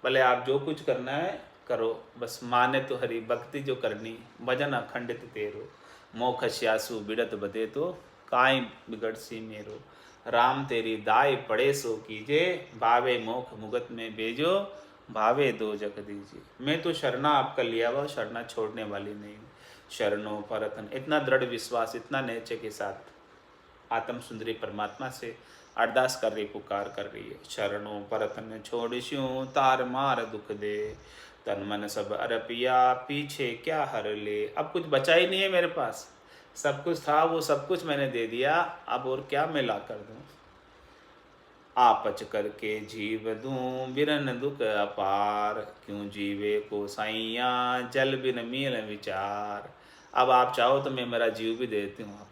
भले आप जो कुछ करना है करो, बस माने तो हरि भक्ति जो करनी, भजन अखंडित तेरो। मोख श्यासु बिड़त बदे तो काई बिगड़ सी मेरो। राम तेरी दाय पड़े सो कीजे, भावे मोख मुगत में भेजो, भावे दो जग दीजिए। मैं तो शरणा आपका लिया हुआ, शरणा छोड़ने वाली नहीं हूँ। शरणों परतन, इतना दृढ़ विश्वास, इतना निश्चय के साथ आत्म सुंदरी परमात्मा से अरदास कर रही, पुकार कर रही है। शरणों परतन छोड़श्यूं तार मार दुख दे, तन मन सब अरपिया पीछे क्या हर ले। अब कुछ बचा ही नहीं है मेरे पास, सब कुछ था वो सब कुछ मैंने दे दिया, अब और क्या मैं ला कर दूं? आपच करके जीव दूं बिरन दुख अपार, क्यों जीवे को साइया जल बिन मील विचार। अब आप चाहो तो मैं मेरा जीव भी दे देती हूँ आपको,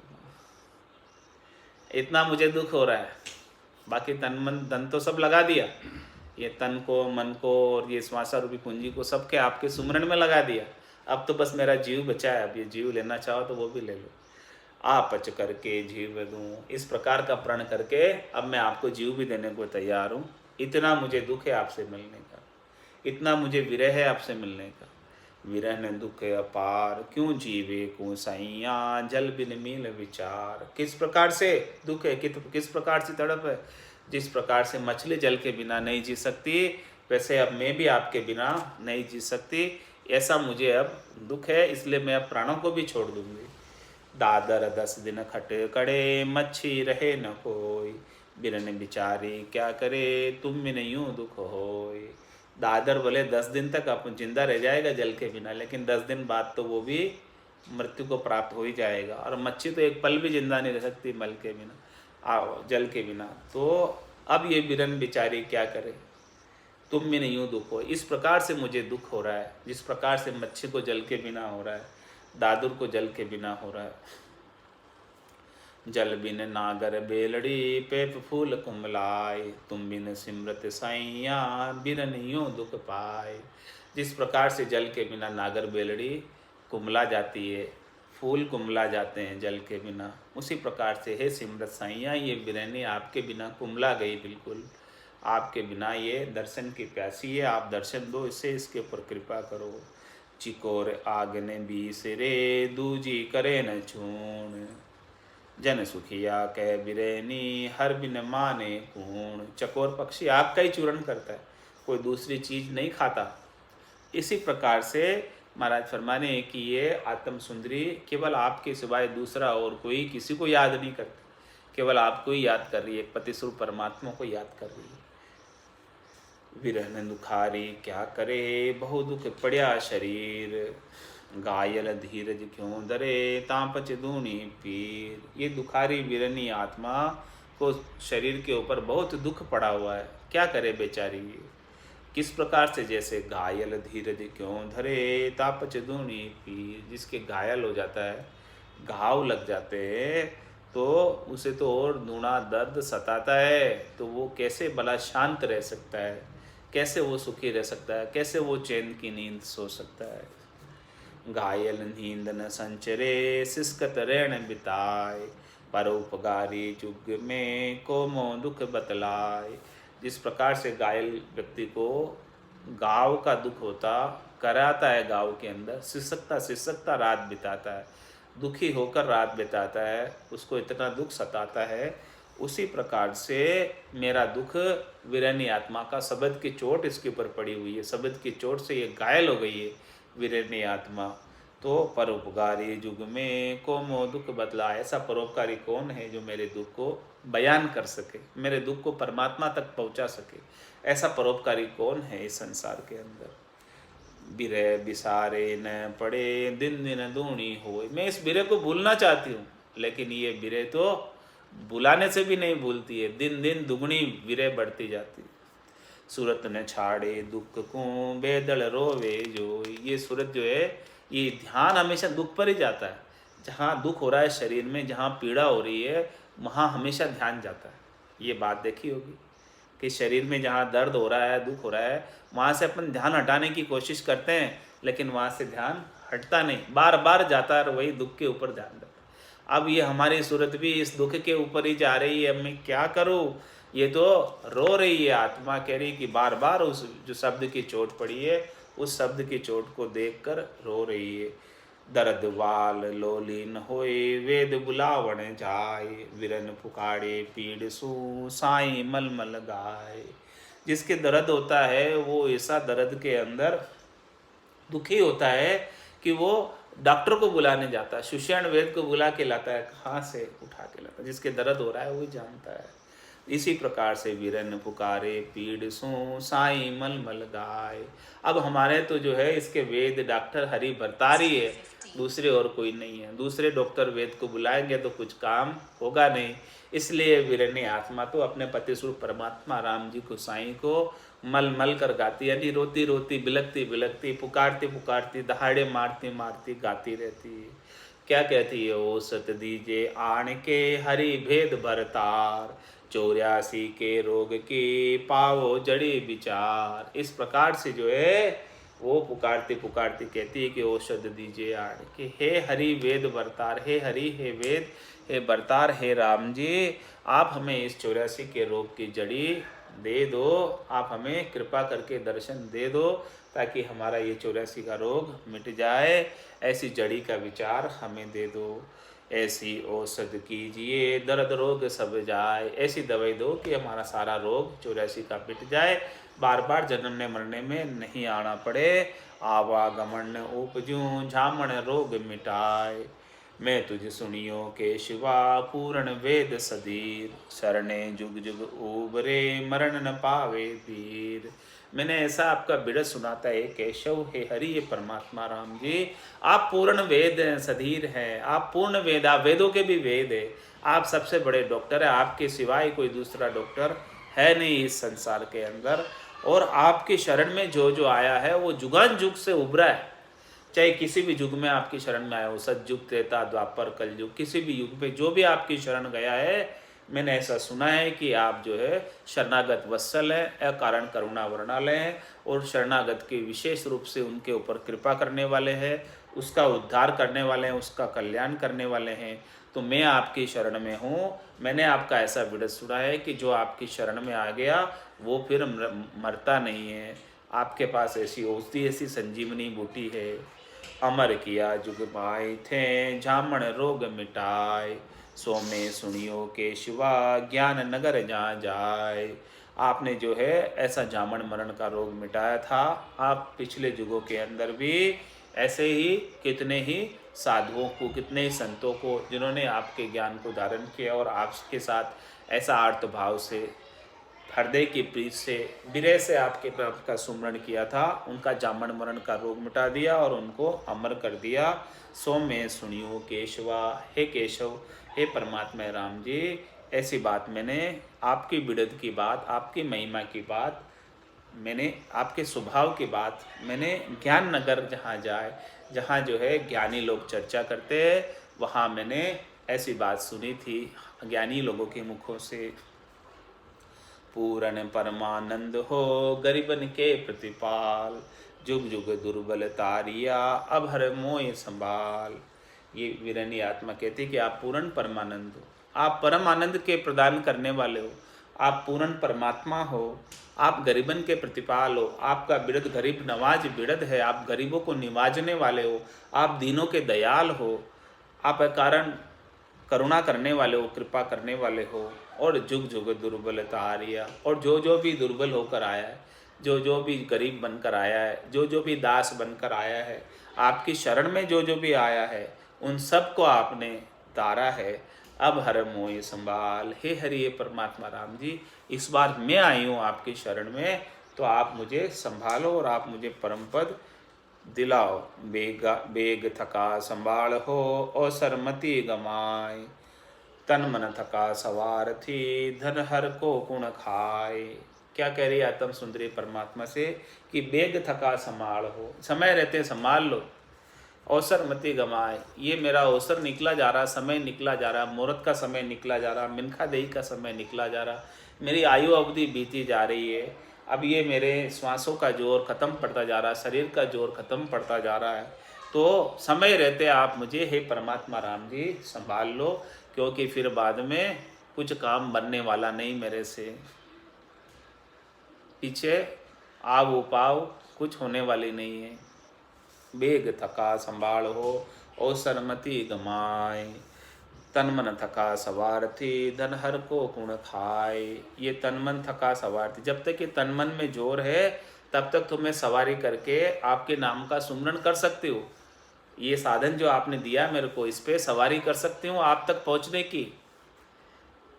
इतना मुझे दुख हो रहा है। बाकी तन मन धन तो सब लगा दिया, ये तन को, मन को और ये श्वासा रूपी पूंजी को सबके आपके सुमरण में लगा दिया। अब तो बस मेरा जीव बचा है, अब ये जीव लेना चाहो तो वो भी ले लो। आपच करके जीव दूं, इस प्रकार का प्रण करके अब मैं आपको जीव भी देने को तैयार हूँ। इतना मुझे दुख है आपसे मिलने का, इतना मुझे विरह है आपसे मिलने का। विरह न दुख अपार, क्यों जीवे को साइया जल बिन मील विचार। किस प्रकार से दुख है, किस प्रकार से तड़प है? जिस प्रकार से मछली जल के बिना नहीं जी सकती, वैसे अब मैं भी आपके बिना नहीं जी सकती। ऐसा मुझे अब दुख है, इसलिए मैं अब प्राणों को भी छोड़ दूंगी। दादर 10 दिन खटे कड़े, मच्छी रहे न कोई, बिरन बिचारी क्या करे, तुम बिन यूं दुख होय। दादर बोले 10 दिन तक अपन जिंदा रह जाएगा जल के बिना, लेकिन 10 दिन बाद तो वो भी मृत्यु को प्राप्त हो ही जाएगा। और मच्छी तो एक पल भी जिंदा नहीं रह सकती मल के बिना, जल के बिना। तो अब ये बिरन बिचारी क्या करे, तुम भी नहीं यूँ दुख हो। इस प्रकार से मुझे दुख हो रहा है, जिस प्रकार से मच्छी को जल के बिना हो रहा है, दादुर को जल के बिना हो रहा है। जल बिन नागर बेलड़ी पेप फूल कुमलाय, तुम बिन सिमरत साइया बिरन यूं दुख पाए। जिस प्रकार से जल के बिना नागर बेलड़ी कुमला जाती है, फूल कुमला जाते हैं जल के बिना, उसी प्रकार से है सिमरत साइया ये बिरनी आपके बिना कुमला गई। बिल्कुल आपके बिना ये दर्शन की प्यासी है, आप दर्शन दो इसे, इसके ऊपर कृपा करो। चिकोर आग ने बीस रे दूजी करे न छूण, जन सुखिया कह बिरैनी हर बिन माने कूण। चकोर पक्षी आग का ही चूर्ण करता है, कोई दूसरी चीज नहीं खाता। इसी प्रकार से महाराज फरमाने कि ये आत्म सुंदरी केवल आपके सिवाय दूसरा और कोई किसी को याद नहीं करती, केवल आपको ही याद कर रही है, पति स्वरूप परमात्मा को याद कर रही है। विरहन दुखारी क्या करे, बहु दुख पड़िया शरीर, गायल धीरज क्यों धरे, तापच दूनी पीर। ये दुखारी विरनी आत्मा को शरीर के ऊपर बहुत दुख पड़ा हुआ है, क्या करे बेचारी। किस प्रकार से, जैसे घायल धीरज क्यों धरे, तापच दूनी पीर। जिसके घायल हो जाता है, घाव लग जाते हैं, तो उसे तो और दूना दर्द सताता है, तो वो कैसे भला शांत रह सकता है, कैसे वो सुखी रह सकता है, कैसे वो चैन की नींद सो सकता है। घायल नींद न संचरे, सिसकत रैन बिताए, परोपकारी जुग में कोमो दुख बतलाए। जिस प्रकार से घायल व्यक्ति को गाँव का दुख होता कराता है, गाँव के अंदर सिसकता सिसकता रात बिताता है, दुखी होकर रात बिताता है, उसको इतना दुख सताता है, उसी प्रकार से मेरा दुख विरनी आत्मा का, शब्द की चोट इसके ऊपर पड़ी हुई है, शब्द की चोट से ये घायल हो गई है विरनी आत्मा। तो परोपकारी युग में कोमो दुख बदला। ऐसा परोपकारी कौन है जो मेरे दुख को बयान कर सके, मेरे दुख को परमात्मा तक पहुंचा सके। ऐसा परोपकारी कौन है इस संसार के अंदर। बिरह बिसारे न पड़े, दिन दिन दूनी होए। मैं इस बिरह को भूलना चाहती हूँ, लेकिन ये बिरह तो बुलाने से भी नहीं भूलती है, दिन दिन दुगनी बिरह बढ़ती जाती है। सूरत न छाड़े दुख को, बेदल रोवे जो। ये सूरत जो है, ये ध्यान हमेशा दुख पर ही जाता है। जहाँ दुख हो रहा है शरीर में, जहाँ पीड़ा हो रही है, वहाँ हमेशा ध्यान जाता है। ये बात देखी होगी कि शरीर में जहाँ दर्द हो रहा है, दुख हो रहा है, वहाँ से अपन ध्यान हटाने की कोशिश करते हैं, लेकिन वहाँ से ध्यान हटता नहीं, बार बार जाता है और वही दुख के ऊपर ध्यान जाता है। अब ये हमारी सूरत भी इस दुख के ऊपर ही जा रही है। मैं क्या करूँ, ये तो रो रही है आत्मा, कह रही कि बार बार उस जो शब्द की चोट पड़ी है, उस शब्द की चोट को देखकर रो रही है। दर्द वाल लोलीन होए, वेद बुलावण जाए, विरन पुकारे पीड़ सू, साई मलमल गाए। जिसके दर्द होता है वो ऐसा दर्द के अंदर दुखी होता है कि वो डॉक्टर को बुलाने जाता है, सुषेण वेद को बुला के लाता है, कहाँ से उठा के लाता है। जिसके दर्द हो रहा है वही जानता है। इसी प्रकार से वीरन पुकारे पीड़ सो, साई मलमल गाय। अब हमारे तो जो है इसके वेद डॉक्टर हरि भरतारी है, दूसरे और कोई नहीं है। दूसरे डॉक्टर वेद को बुलाएंगे तो कुछ काम होगा नहीं। इसलिए वीरनी आत्मा तो अपने पति स्वरूप परमात्मा राम जी को, साईं को मल मल कर गाती, यानी रोती रोती बिलकती बिलकती, पुकारती पुकारती, दहाड़े मारती मारती गाती रहती है। क्या कहती है, ओ सत दीजे आण के हरि भेद भरतार, 84 के रोग की पावो जड़ी विचार। इस प्रकार से जो है वो पुकारती पुकारती कहती है कि औषध दीजिए आण के, हे हरि वेद भरतार, हे हरि हे वेद हे भरतार, हे राम जी, आप हमें इस 84 के रोग की जड़ी दे दो, आप हमें कृपा करके दर्शन दे दो, ताकि हमारा ये 84 का रोग मिट जाए। ऐसी जड़ी का विचार हमें दे दो। ऐसी औषध कीजिए दर्द रोग सब जाए। ऐसी दवाई दो कि हमारा सारा रोग 84 का मिट जाए, बार बार जन्मने मरने में नहीं आना पड़े। आवागमन उपजूं झामण रोग मिटाए, मैं तुझ सुनियो के शिवा पूर्ण वेद सदीर, शरणे जुग जुग उबरे मरण न पावे धीर। मैंने ऐसा आपका बिरद सुनाता है केशव, हे हरि, ये परमात्मा राम जी, आप पूर्ण वेद हैं, सधीर हैं, आप पूर्ण वेद, आप वेदों के भी वेद है, आप सबसे बड़े डॉक्टर हैं, आपके सिवाय कोई दूसरा डॉक्टर है नहीं इस संसार के अंदर। और आपकी शरण में जो जो आया है वो जुगान जुग से उभरा है, चाहे किसी भी युग में आपकी शरण में आया हो, सतयुग त्रेता द्वापर कलयुग, किसी भी युग पे जो भी आपकी शरण गया है, मैंने ऐसा सुना है कि आप जो है शरणागत वत्सल हैं, अकारण करुणा वर्णालय हैं, और शरणागत के विशेष रूप से उनके ऊपर कृपा करने वाले हैं, उसका उद्धार करने वाले हैं, उसका कल्याण करने वाले हैं। तो मैं आपकी शरण में हूँ। मैंने आपका ऐसा विरद सुना है कि जो आपकी शरण में आ गया वो फिर मरता नहीं है। आपके पास ऐसी औषधि, ऐसी संजीवनी बूटी है। अमर किया जुग पाए थे, झामण रोग मिटाए, सो में सुनियो के शिवा ज्ञान नगर जहाँ जाए। आपने जो है ऐसा झामण मरण का रोग मिटाया था। आप पिछले युगों के अंदर भी ऐसे ही कितने ही साधुओं को, कितने ही संतों को जिन्होंने आपके ज्ञान को धारण किया और आपके साथ ऐसा आर्त भाव से, हृदय की प्रीत से, विरह से आपके नाम का सुमरण किया था, उनका जामन मरण का रोग मिटा दिया और उनको अमर कर दिया। सो मैं सुनियो केशवा, हे केशव, हे परमात्मा राम जी, ऐसी बात मैंने, आपकी बिड़द की बात, आपकी महिमा की बात मैंने, आपके स्वभाव की बात मैंने ज्ञान नगर जहाँ जाए, जहाँ जो है ज्ञानी लोग चर्चा करते हैं, वहाँ मैंने ऐसी बात सुनी थी ज्ञानी लोगों के मुखों से। पूर्ण परमानंद हो गरीबन के प्रतिपाल, जुग जुग दुर्बल तारिया अब हर मोय संभाल। ये वीरनी आत्मा कहती कि आप पूर्ण परमानंद हो, आप परम आनंद के प्रदान करने वाले हो, आप पूर्ण परमात्मा हो, आप गरीबन के प्रतिपाल हो, आपका बिरद गरीब नवाज बिरद है, आप गरीबों को निवाजने वाले हो, आप दीनों के दयाल हो, आप कारण करुणा करने वाले हो, कृपा करने वाले हो, और जुग जुग दुर्बलता आ रही है। और जो भी दुर्बल होकर आया है, जो भी गरीब बनकर आया है, जो भी दास बनकर आया है, आपकी शरण में जो भी आया है, उन सब को आपने तारा है। अब हर मोह संभाल, हे हरि हे परमात्मा राम जी, इस बार मैं आई हूँ आपकी शरण में, तो आप मुझे संभालो और आप मुझे परम पद दिलाओ। बेग थका संभाल हो और सरमति गमाए, तन मन थका सवार थी धन हर को गुण खाए। क्या कह रही है आत्म सुंदरी परमात्मा से कि बेग थका संभाल हो, समय रहते संभाल लो, अवसर मती गमाए। ये मेरा अवसर निकला जा रहा, समय निकला जा रहा, मुहूर्त का समय निकला जा रहा, मिनखा देही का समय निकला जा रहा, मेरी आयु अवधि बीती जा रही है। अब ये मेरे श्वासों का जोर खत्म पड़ता जा रहा, शरीर का जोर खत्म पड़ता जा रहा है, तो समय रहते आप मुझे हे परमात्मा राम जी संभाल लो, क्योंकि फिर बाद में कुछ काम बनने वाला नहीं मेरे से, पीछे आव उपाव कुछ होने वाली नहीं है। बेग थका संभाल हो और सरमति गमाए, तन मन थका सवार थी धन हर को गुण खाए। ये तन मन थका सवार थी, जब तक ये तन मन में जोर है तब तक तुम्हें सवारी करके आपके नाम का सुमरण कर सकती हो। ये साधन जो आपने दिया मेरे को, इस पे सवारी कर सकती हूँ आप तक पहुँचने की।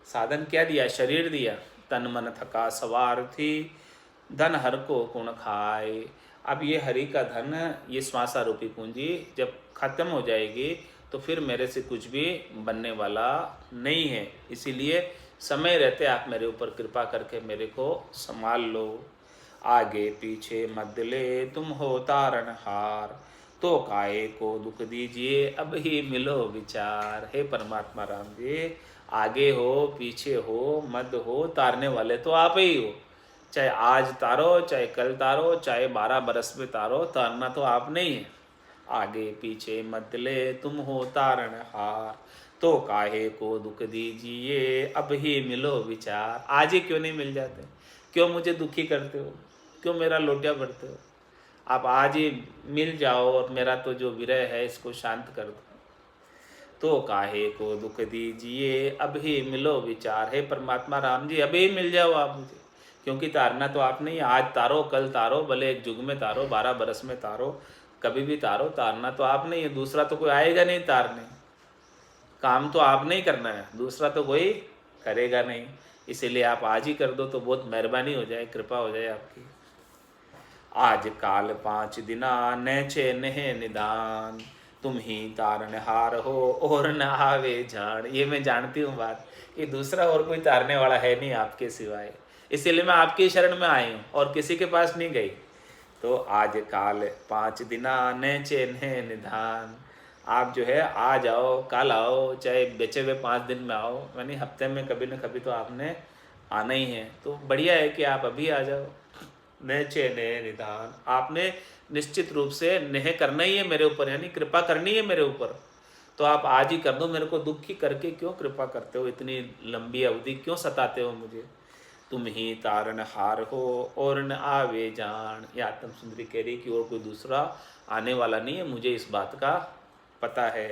साधन क्या दिया? शरीर दिया। तन मन थका सवार थी धन हर को गुण खाए। अब ये हरि का धन, ये श्वासा रूपी पूंजी जब खत्म हो जाएगी तो फिर मेरे से कुछ भी बनने वाला नहीं है। इसीलिए समय रहते आप मेरे ऊपर कृपा करके मेरे को संभाल लो। आगे पीछे मद्दले तुम हो तारणहार, तो काहे को दुख दीजिए अब ही मिलो विचार। हे परमात्मा राम जी, आगे हो पीछे हो मध्य हो, तारने वाले तो आप ही हो। चाहे आज तारो, चाहे कल तारो, चाहे 12 बरस में तारो, तारना तो आप नहीं है। आगे पीछे मद्दले तुम हो तारणहार, तो काहे को दुख दीजिए अब ही मिलो विचार। आज ही क्यों नहीं मिल जाते? क्यों मुझे दुखी करते हो? क्यों मेरा लोटिया भरते हो? आप आज ही मिल जाओ और मेरा तो जो विरह है इसको शांत कर दो। तो काहे को दुख दीजिए अब ही मिलो विचार। है परमात्मा राम जी, अभी मिल जाओ आप मुझे, क्योंकि तारना तो आप नहीं। आज तारो कल तारो, भले एक युग में तारो, 12 बरस में तारो, कभी भी तारो, तारना तो आप नहीं है। दूसरा तो कोई आएगा नहीं तारने, काम तो आप नहीं करना है, दूसरा तो कोई करेगा नहीं। इसीलिए आप आज ही कर दो तो बहुत मेहरबानी हो जाए, कृपा हो जाए आपकी। आज काल 5 दिना नैचे नहे निदान, तुम ही तारनहार हो और न आवे जान। ये मैं जानती हूँ बात, ये दूसरा और कोई तारने वाला है नहीं आपके सिवाय, इसीलिए मैं आपकी शरण में आई हूँ और किसी के पास नहीं गई। तो आज काल 5 दिना नैचे नहे निदान, आप जो है आ जाओ, कल आओ, चाहे बचे हुए 5 दिन में आओ, यानी हफ्ते में कभी न कभी तो आपने आना ही है। तो बढ़िया है कि आप अभी आ जाओ। नैचे नहे निदान, आपने निश्चित रूप से नेह करना ही है मेरे ऊपर, यानी कृपा करनी है मेरे ऊपर, तो आप आज ही कर दो। मेरे को दुखी करके क्यों कृपा करते हो? इतनी लंबी अवधि क्यों सताते हो मुझे? तुम ही तारनहार हो और न आवे जान। ये आत्म सुंदरी कह रही कि और कोई दूसरा आने वाला नहीं है, मुझे इस बात का पता है।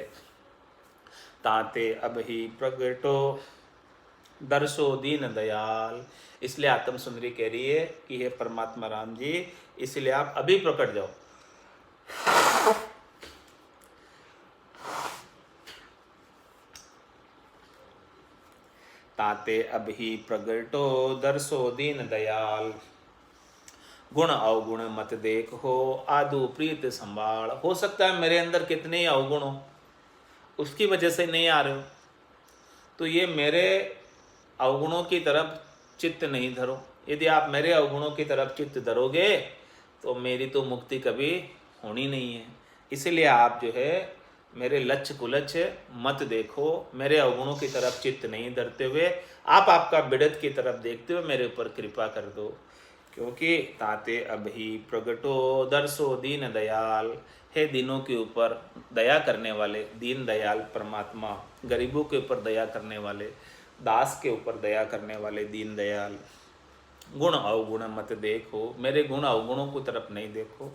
ताते अब ही प्रगटो दर्शो दीन दयाल। इसलिए आत्म सुंदरी कह रही है कि हे परमात्मा राम जी, इसलिए आप अभी प्रकट जाओ। ताते अभी प्रगटो दर्शो दीन दयाल। गुण अवगुण मत देखो आदु प्रीत संभाल। हो सकता है मेरे अंदर कितने ही अवगुण हो, उसकी वजह से नहीं आ रहे हो, तो ये मेरे अवगुणों की तरफ चित्त नहीं धरो। यदि आप मेरे अवगुणों की तरफ चित्त धरोगे तो मेरी तो मुक्ति कभी होनी नहीं है। इसीलिए आप जो है मेरे लक्ष्य कुलक्ष्य मत देखो, मेरे अवगुणों की तरफ चित्त नहीं धरते हुए आप आपका बिड़त की तरफ देखते हुए मेरे ऊपर कृपा कर दो। क्योंकि ताते अभी प्रगटो दर्शो दीन दयाल। हे दीनों के ऊपर दया करने वाले दीन दयाल परमात्मा, गरीबों के ऊपर दया करने वाले, दास के ऊपर दया करने वाले दीन दयाल। गुण अवगुण मत देखो, मेरे गुण अवगुणों की तरफ नहीं देखो।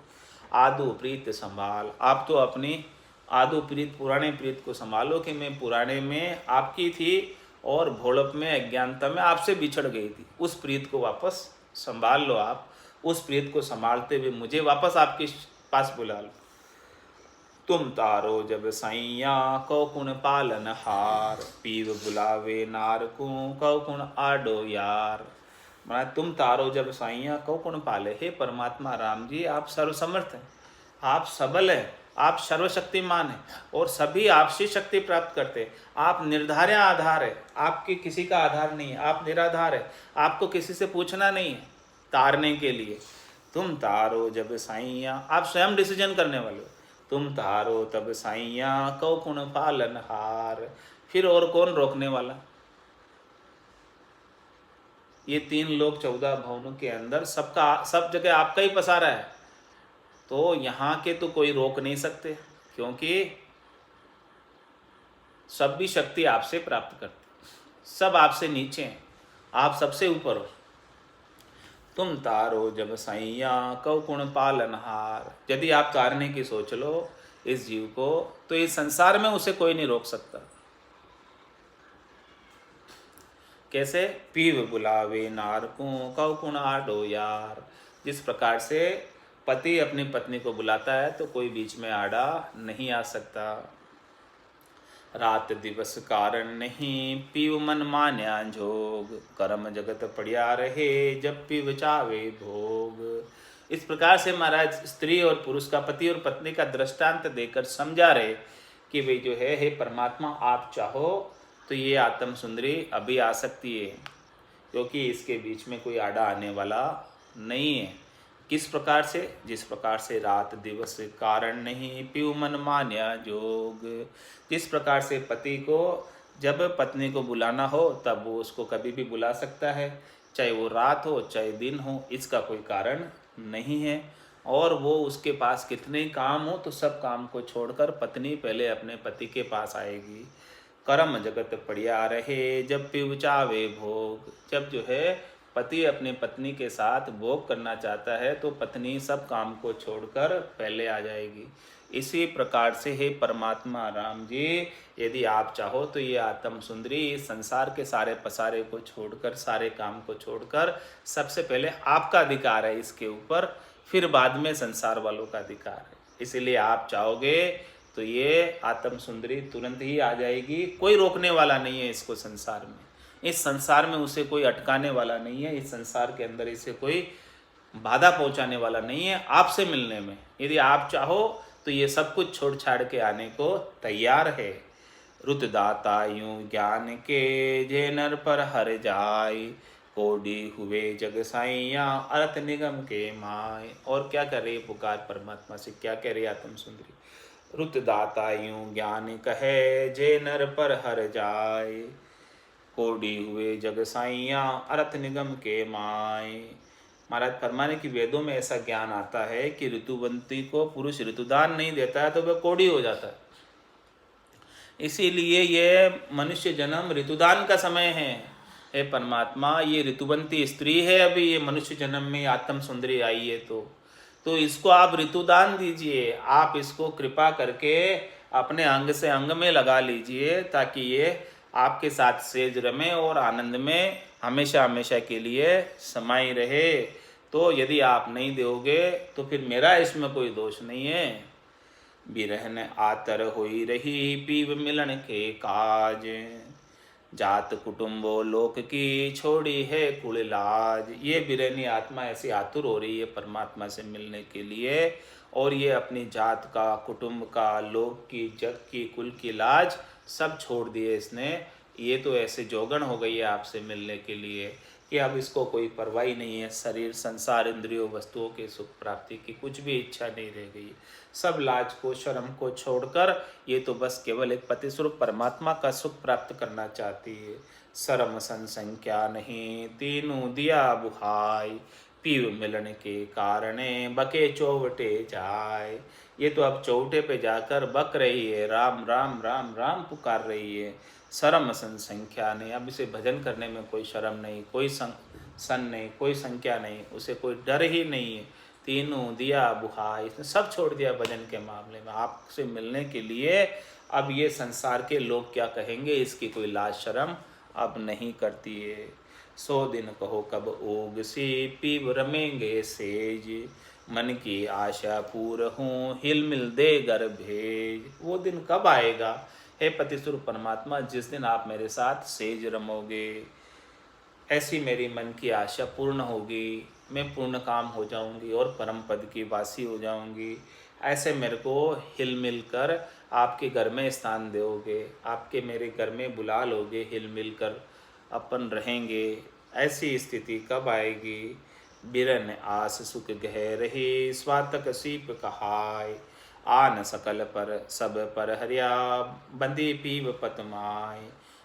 आदु प्रीत संभाल। आप तो अपनी आदु प्रीत पुराने प्रीत को संभालो कि मैं पुराने में आपकी थी और भोलप में अज्ञानता में आपसे बिछड़ गई थी। उस प्रीत को वापस संभाल लो। आप उस प्रीत को संभालते हुए मुझे वापस आपके पास बुला लो। तुम तारो जब सैया कौ कुण पालन हार, पीव बुलावे नार को कौ कुण आडो यार। माना तुम तारो जब सैया कौ कुण पाले। हे परमात्मा राम जी, आप सर्वसमर्थ हैं, आप सबल हैं, आप सर्वशक्तिमान हैं और सभी आपसे शक्ति प्राप्त करते हैं। आप निर्धार्य आधार है, आपके किसी का आधार नहीं है, आप निराधार है, आपको किसी से पूछना नहीं है तारने के लिए। तुम तारो जब साइया, आप स्वयं डिसीजन करने वाले हो। तुम तारो तब साइया कौ कुण पालन हार। फिर और कौन रोकने वाला। ये 3 लोग 14 भवनों के अंदर सबका सब जगह आपका ही पसारा है, तो यहाँ के तो कोई रोक नहीं सकते, क्योंकि सब भी शक्ति आपसे प्राप्त करते, सब आपसे नीचे हैं, आप सबसे ऊपर हो। तुम तारो जब सैया कौ कुण पालनहार। यदि आप तारने की सोच लो इस जीव को, तो इस संसार में उसे कोई नहीं रोक सकता। कैसे? पीव बुलावे नार को कौ कुण आडो यार। जिस प्रकार से पति अपनी पत्नी को बुलाता है तो कोई बीच में आड़ा नहीं आ सकता। रात दिवस कारण नहीं पीव मन मान्या जोग, कर्म जगत पड़िया रहे जब पीव चावे भोग। इस प्रकार से महाराज स्त्री और पुरुष का, पति और पत्नी का दृष्टांत देकर समझा रहे कि वे जो है, हे परमात्मा आप चाहो तो ये आत्म सुंदरी अभी आ सकती है, क्योंकि इसके बीच में कोई आड़ा आने वाला नहीं है। किस प्रकार से? जिस प्रकार से रात दिवस कारण नहीं पीव मन मान्या जोग। जिस प्रकार से पति को जब पत्नी को बुलाना हो तब वो उसको कभी भी बुला सकता है, चाहे वो रात हो चाहे दिन हो, इसका कोई कारण नहीं है। और वो उसके पास कितने काम हो तो सब काम को छोड़कर पत्नी पहले अपने पति के पास आएगी। कर्म जगत पड़िया रहे जब पीव चावे भोग। जब जो है पति अपनी पत्नी के साथ भोग करना चाहता है तो पत्नी सब काम को छोड़कर पहले आ जाएगी। इसी प्रकार से हे परमात्मा राम जी, यदि आप चाहो तो ये आत्म सुंदरी संसार के सारे पसारे को छोड़कर, सारे काम को छोड़कर, सबसे पहले आपका अधिकार है इसके ऊपर, फिर बाद में संसार वालों का अधिकार है। इसीलिए आप चाहोगे तो ये आत्म सुंदरी तुरंत ही आ जाएगी। कोई रोकने वाला नहीं है इसको संसार में। इस संसार में उसे कोई अटकाने वाला नहीं है, इस संसार के अंदर इसे कोई बाधा पहुंचाने वाला नहीं है आपसे मिलने में। यदि आप चाहो तो ये सब कुछ छोड़ छाड़ के आने को तैयार है। रुतदाता यूं ज्ञान के जे नर पर हर जाय, कोडी हुए जग साइया अर्थ निगम के माय। और क्या कर रही है पुकार परमात्मा से, क्या कह रही है आत्म सुंदरी? रुतदाता यूं ज्ञान कहे जे नर पर हर जाय, कोडी हुए जग साइया अर्थ निगम के माय। महाराज फरमाने की वेदों में ऐसा ज्ञान आता है कि ऋतुवंती को पुरुष ऋतुदान नहीं देता है तो वह कोड़ी हो जाता है। इसीलिए ये मनुष्य जन्म ऋतुदान का समय है। हे परमात्मा, ये ऋतुवंती स्त्री है, अभी ये मनुष्य जन्म में आत्म सुंदरी आई है, तो इसको आप ऋतुदान दीजिए। आप इसको कृपा करके अपने अंग से अंग में लगा लीजिए ताकि ये आपके साथ सेज रमे और आनंद में हमेशा हमेशा के लिए समाई रहे। तो यदि आप नहीं दोगे तो फिर मेरा इसमें कोई दोष नहीं है। बिरहन आतर होई रही पीव मिलन के काज। जात कुटुंबो लोक की छोड़ी है कुल लाज। ये बिरहनी आत्मा ऐसी आतुर हो रही है परमात्मा से मिलने के लिए, और ये अपनी जात का, कुटुंब का, लोक की, जग की, कुल की लाज सब छोड़ दिए इसने। ये तो ऐसे जोगन हो गई है आपसे मिलने के लिए कि अब इसको कोई परवाह ही नहीं है। शरीर, संसार, इंद्रियों, वस्तुओं के सुख प्राप्ति की कुछ भी इच्छा नहीं रह गई। सब लाज को, शर्म को छोड़कर ये तो बस केवल एक पति स्वरूप परमात्मा का सुख प्राप्त करना चाहती है। शर्म संख्या नहीं, तीनों दिया बुहाई, पीव मिलन के कारणे बके चौवटे जाए। ये तो अब चौवटे पे जाकर बक रही है, राम राम राम राम पुकार रही है। शर्म संख्या नहीं, अब इसे भजन करने में कोई शर्म नहीं, कोई सन नहीं, कोई संख्या नहीं, उसे कोई डर ही नहीं है। तीनों दिया बुहाई, इसने सब छोड़ दिया भजन के मामले में आपसे मिलने के लिए। अब ये संसार के लोग क्या कहेंगे, इसकी कोई लाज शर्म अब नहीं करती है। 100 दिन कहो कब ओग सी, पीव रमेंगे सेज, मन की आशा पूर हूँ, हिल मिल दे घर भेज। वो दिन कब आएगा हे पति स्वरूप परमात्मा, जिस दिन आप मेरे साथ सेज रमोगे, ऐसी मेरी मन की आशा पूर्ण होगी, मैं पूर्ण काम हो जाऊंगी और परम पद की वासी हो जाऊंगी। ऐसे मेरे को हिल मिल कर आपके घर में स्थान दोगे, आपके मेरे घर में बुला लोगे, हिल मिल कर अपन रहेंगे। ऐसी स्थिति कब आएगी। बिरन आस सुख गह रही, स्वातक सीप कहाय, आन सकल पर सब पर हरिया, बंदी पीव पतमाय।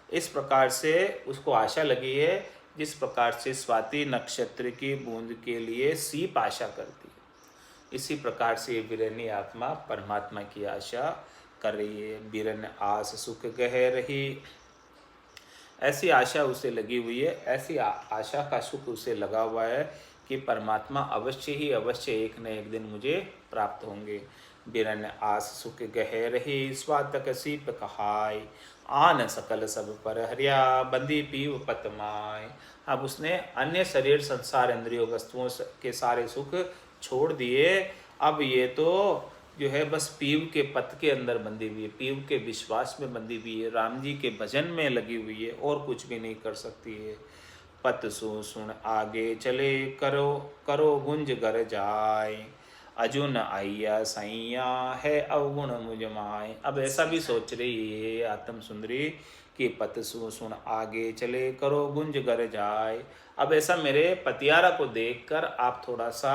इस प्रकार से उसको आशा लगी है जिस प्रकार से स्वाति नक्षत्र की बूंद के लिए सीप आशा करती है, इसी प्रकार से ये बिरहनी आत्मा परमात्मा की आशा कर रही है। बिरन आस सुख गह रही, ऐसी आशा उसे लगी हुई है, ऐसी आशा का सुख उसे लगा हुआ है कि परमात्मा अवश्य ही अवश्य एक न एक दिन मुझे प्राप्त होंगे। बिरन आस सुख गह रही, स्वातक सीप कहाय, आन सकल सब पर हरिया, बंदी पीव पतमाय। अब उसने अन्य शरीर, संसार, इंद्रियों, वस्तुओं के सारे सुख छोड़ दिए। अब ये तो जो है बस पीव के पत के अंदर बंधी हुई है, पीव के विश्वास में बंधी हुई है, राम जी के भजन में लगी हुई है, और कुछ भी नहीं कर सकती है। पत सु सुन आगे चले, करो करो गुंज गर जाए, अजुन आइया सैया है अवगुण मुझमाए। अब ऐसा भी सोच रही है आत्म सुंदरी कि पत सु सुन आगे चले, करो गुंज गर जाए। अब ऐसा मेरे पतियारा को देखकर आप थोड़ा सा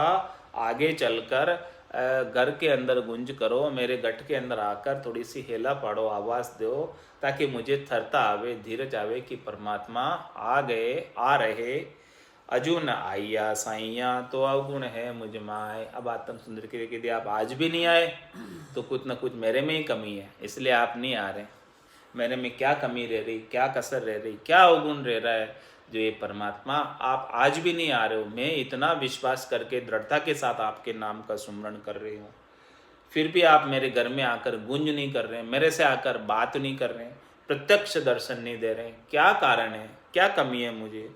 आगे चलकर घर के अंदर गुंज करो, मेरे गट के अंदर आकर थोड़ी सी हेला पाड़ो, आवाज़ दो, ताकि मुझे थरता आवे, धीरज आवे कि परमात्मा आ गए, आ रहे। अजुन आइया साइया तो अवगुण है मुझ माए। अब आत्म सुंदर के लिए यदि आप आज भी नहीं आए तो कुछ न कुछ मेरे में ही कमी है, इसलिए आप नहीं आ रहे। मेरे में क्या कमी रह रही, क्या कसर रह रही, क्या अवगुण रह रहा है जो ये परमात्मा आप आज भी नहीं आ रहे हो। मैं इतना विश्वास करके दृढ़ता के साथ आपके नाम का सुमरण कर रही हूँ, फिर भी आप मेरे घर में आकर गुंज नहीं कर रहे हैं, मेरे से आकर बात नहीं कर रहे हैं, प्रत्यक्ष दर्शन नहीं दे रहे हैं। क्या कारण है, क्या कमी है मुझे।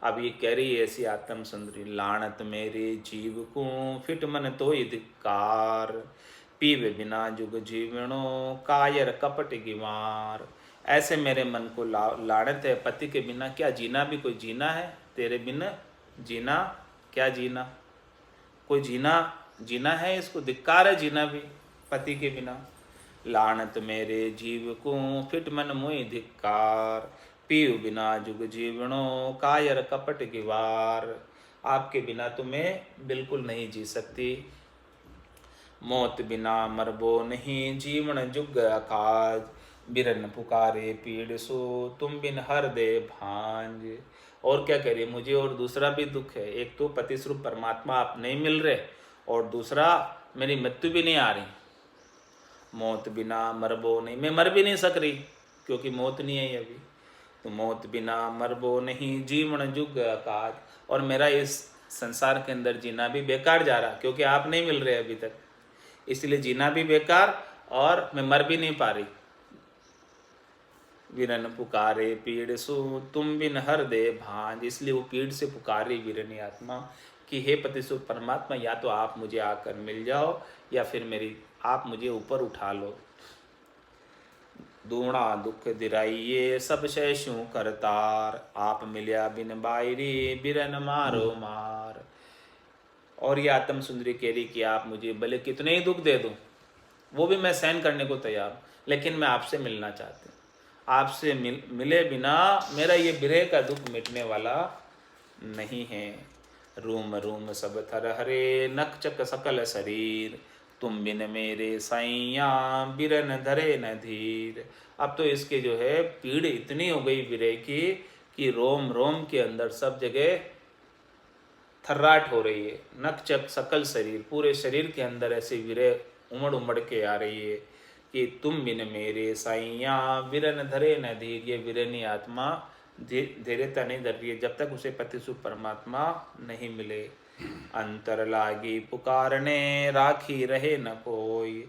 अब ये कह रही है ऐसी आत्म सुंदरी, लाणत मेरे जीव को फिट मन तो धिक्कार, पीवे बिना जुग जीवनो कायर कपट गिवार। ऐसे मेरे मन को लाणत है, पति के बिना क्या जीना भी कोई जीना है, तेरे बिना जीना क्या जीना, कोई जीना है, इसको धिक्कार है जीना भी पति के बिना। लाणत मेरे जीव को फिट मन मोहि धिक्कार, पीव बिना जुग जीवनो कायर कपट गिवार। आपके बिना तो मैं बिल्कुल नहीं जी सकती। मौत बिना मरबो नहीं, जीवन जुग अकाज, बिरन पुकारे पीड़ सो, तुम बिन हर दे भांज। और क्या कह रही है, मुझे और दूसरा भी दुख है। एक तो पति स्वरूप परमात्मा आप नहीं मिल रहे, और दूसरा मेरी मृत्यु भी नहीं आ रही। मौत बिना मरबो नहीं, मैं मर भी नहीं सक रही क्योंकि मौत नहीं है अभी। तो मौत बिना मरबो नहीं, जीवन जुग अकाज। और मेरा इस संसार के अंदर जीना भी बेकार जा रहा क्योंकि आप नहीं मिल रहे अभी तक, इसलिए जीना भी बेकार और मैं मर भी नहीं पा रही। विरन पुकारे पीड़ सु, तुम बिन हर दे भांज। इसलिए वो पीड़ से पुकार रही वीरनी आत्मा कि हे पतिसु परमात्मा, या तो आप मुझे आकर मिल जाओ या फिर मेरी आप मुझे ऊपर उठा लो। दूणा दुख दिराइये सब शैशु करतार, आप मिल्या बिन बायरी बिरन मारो मार। और ये आत्म सुंदरी कह रही कि आप मुझे भले कितने ही दुख दे दो, वो भी मैं सहन करने को तैयार हूँ, लेकिन मैं आपसे मिलना चाहती हूँ। आपसे मिले बिना मेरा ये विरह का दुख मिटने वाला नहीं है। रूम रूम सब थर हरे नक चक सकल शरीर, तुम बिन मेरे साइया बिरन धरे न धीर। अब तो इसके जो है पीड़ इतनी हो गई विरह की कि रोम रोम के अंदर सब जगह थर्राट हो रही है। नक चक सकल शरीर, पूरे शरीर के अंदर ऐसे विरह उमड़ उमड़ के आ रही है कि तुम बिन मेरे साइया विरन धरे न धीर। ये विरनी आत्मा धीरता नहीं धर रही है जब तक उसे पति सुख परमात्मा नहीं मिले। अंतर लागी पुकारने राखी रहे न कोई,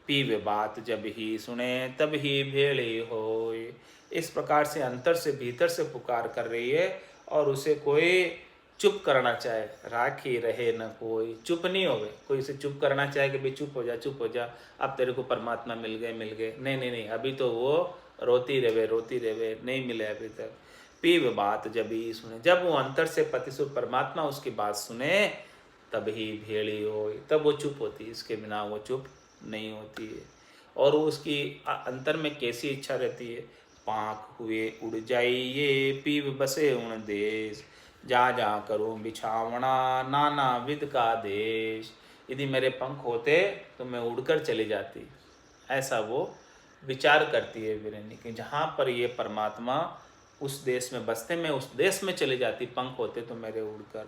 पीवे बात जब ही सुने तब ही भेड़े होय। इस प्रकार से अंतर से भीतर से पुकार कर रही है और उसे कोई चुप करना चाहे, राखी रहे न कोई, चुप नहीं हो गए। कोई इसे चुप करना चाहे कि भाई चुप हो जा चुप हो जा, अब तेरे को परमात्मा मिल गए नहीं नहीं नहीं, अभी तो वो रोती रहे नहीं मिले अभी तक। पीव बात जब ही सुने, जब वो अंतर से पतिसुख परमात्मा उसकी बात सुने तब ही भेड़ी हो, तब वो चुप होती है, इसके बिना वो चुप नहीं होती है। और वो उसकी अंतर में कैसी इच्छा रहती है, पाँख हुए उड़ जाइए पीव बसे उन देश, जा जा करूँ बिछावना नाना विद का देश। यदि मेरे पंख होते तो मैं उड़कर चली जाती, ऐसा वो विचार करती है विरनी कि जहाँ पर ये परमात्मा उस देश में बसते, मैं उस देश में चली जाती, पंख होते तो मेरे उड़कर।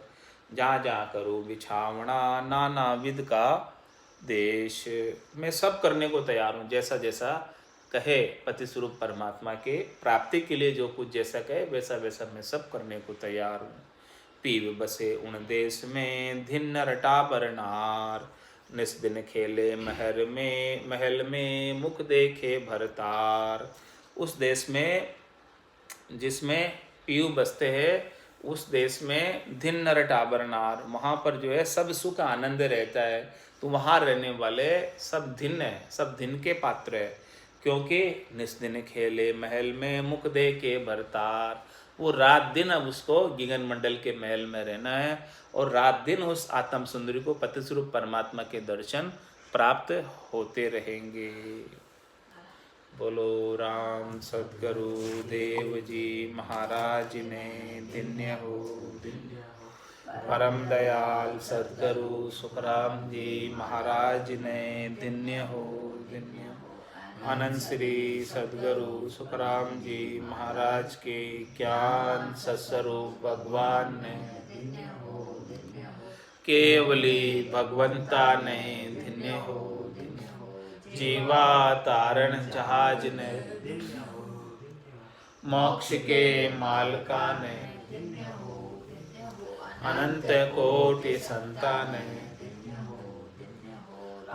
जहाँ जहाँ करूँ बिछावना नाना विद का देश, मैं सब करने को तैयार हूँ, जैसा जैसा कहे पति स्वरूप परमात्मा के प्राप्ति के लिए जो कुछ जैसा कहे वैसा वैसा मैं सब करने को तैयार हूँ। पीव बसे उन देश में धिन्न रटा बरनार, निस दिन खेले महल में मुख देखे भरतार। उस देश में जिसमें पीयू बसते हैं उस देश में धिन्न रटा बरनार, वहाँ पर जो है सब सुख आनंद रहता है। तो वहाँ रहने वाले सब धिन्न है, सब धिन के पात्र है, क्योंकि निस्दिन खेले महल में मुख दे के भरतार। वो रात दिन अब उसको गिगन मंडल के महल में रहना है और रात दिन उस आत्म सुंदरी को पति स्वरूप परमात्मा के दर्शन प्राप्त होते रहेंगे। बोलो राम सद्गुरु देव जी महाराज ने धन्य हो। परम दयाल सद्गुरु सुखराम जी महाराज ने धन्य हो। अनंत श्री सद्गुरु सुखराम जी महाराज के ज्ञान सत्स्वरूप भगवान ने केवली भगवंता ने धन्य हो। जीवा तारण जहाज ने मोक्ष के मालका ने अनंत कोटि संतान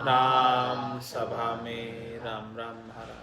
राम सभा में राम राम महाराज।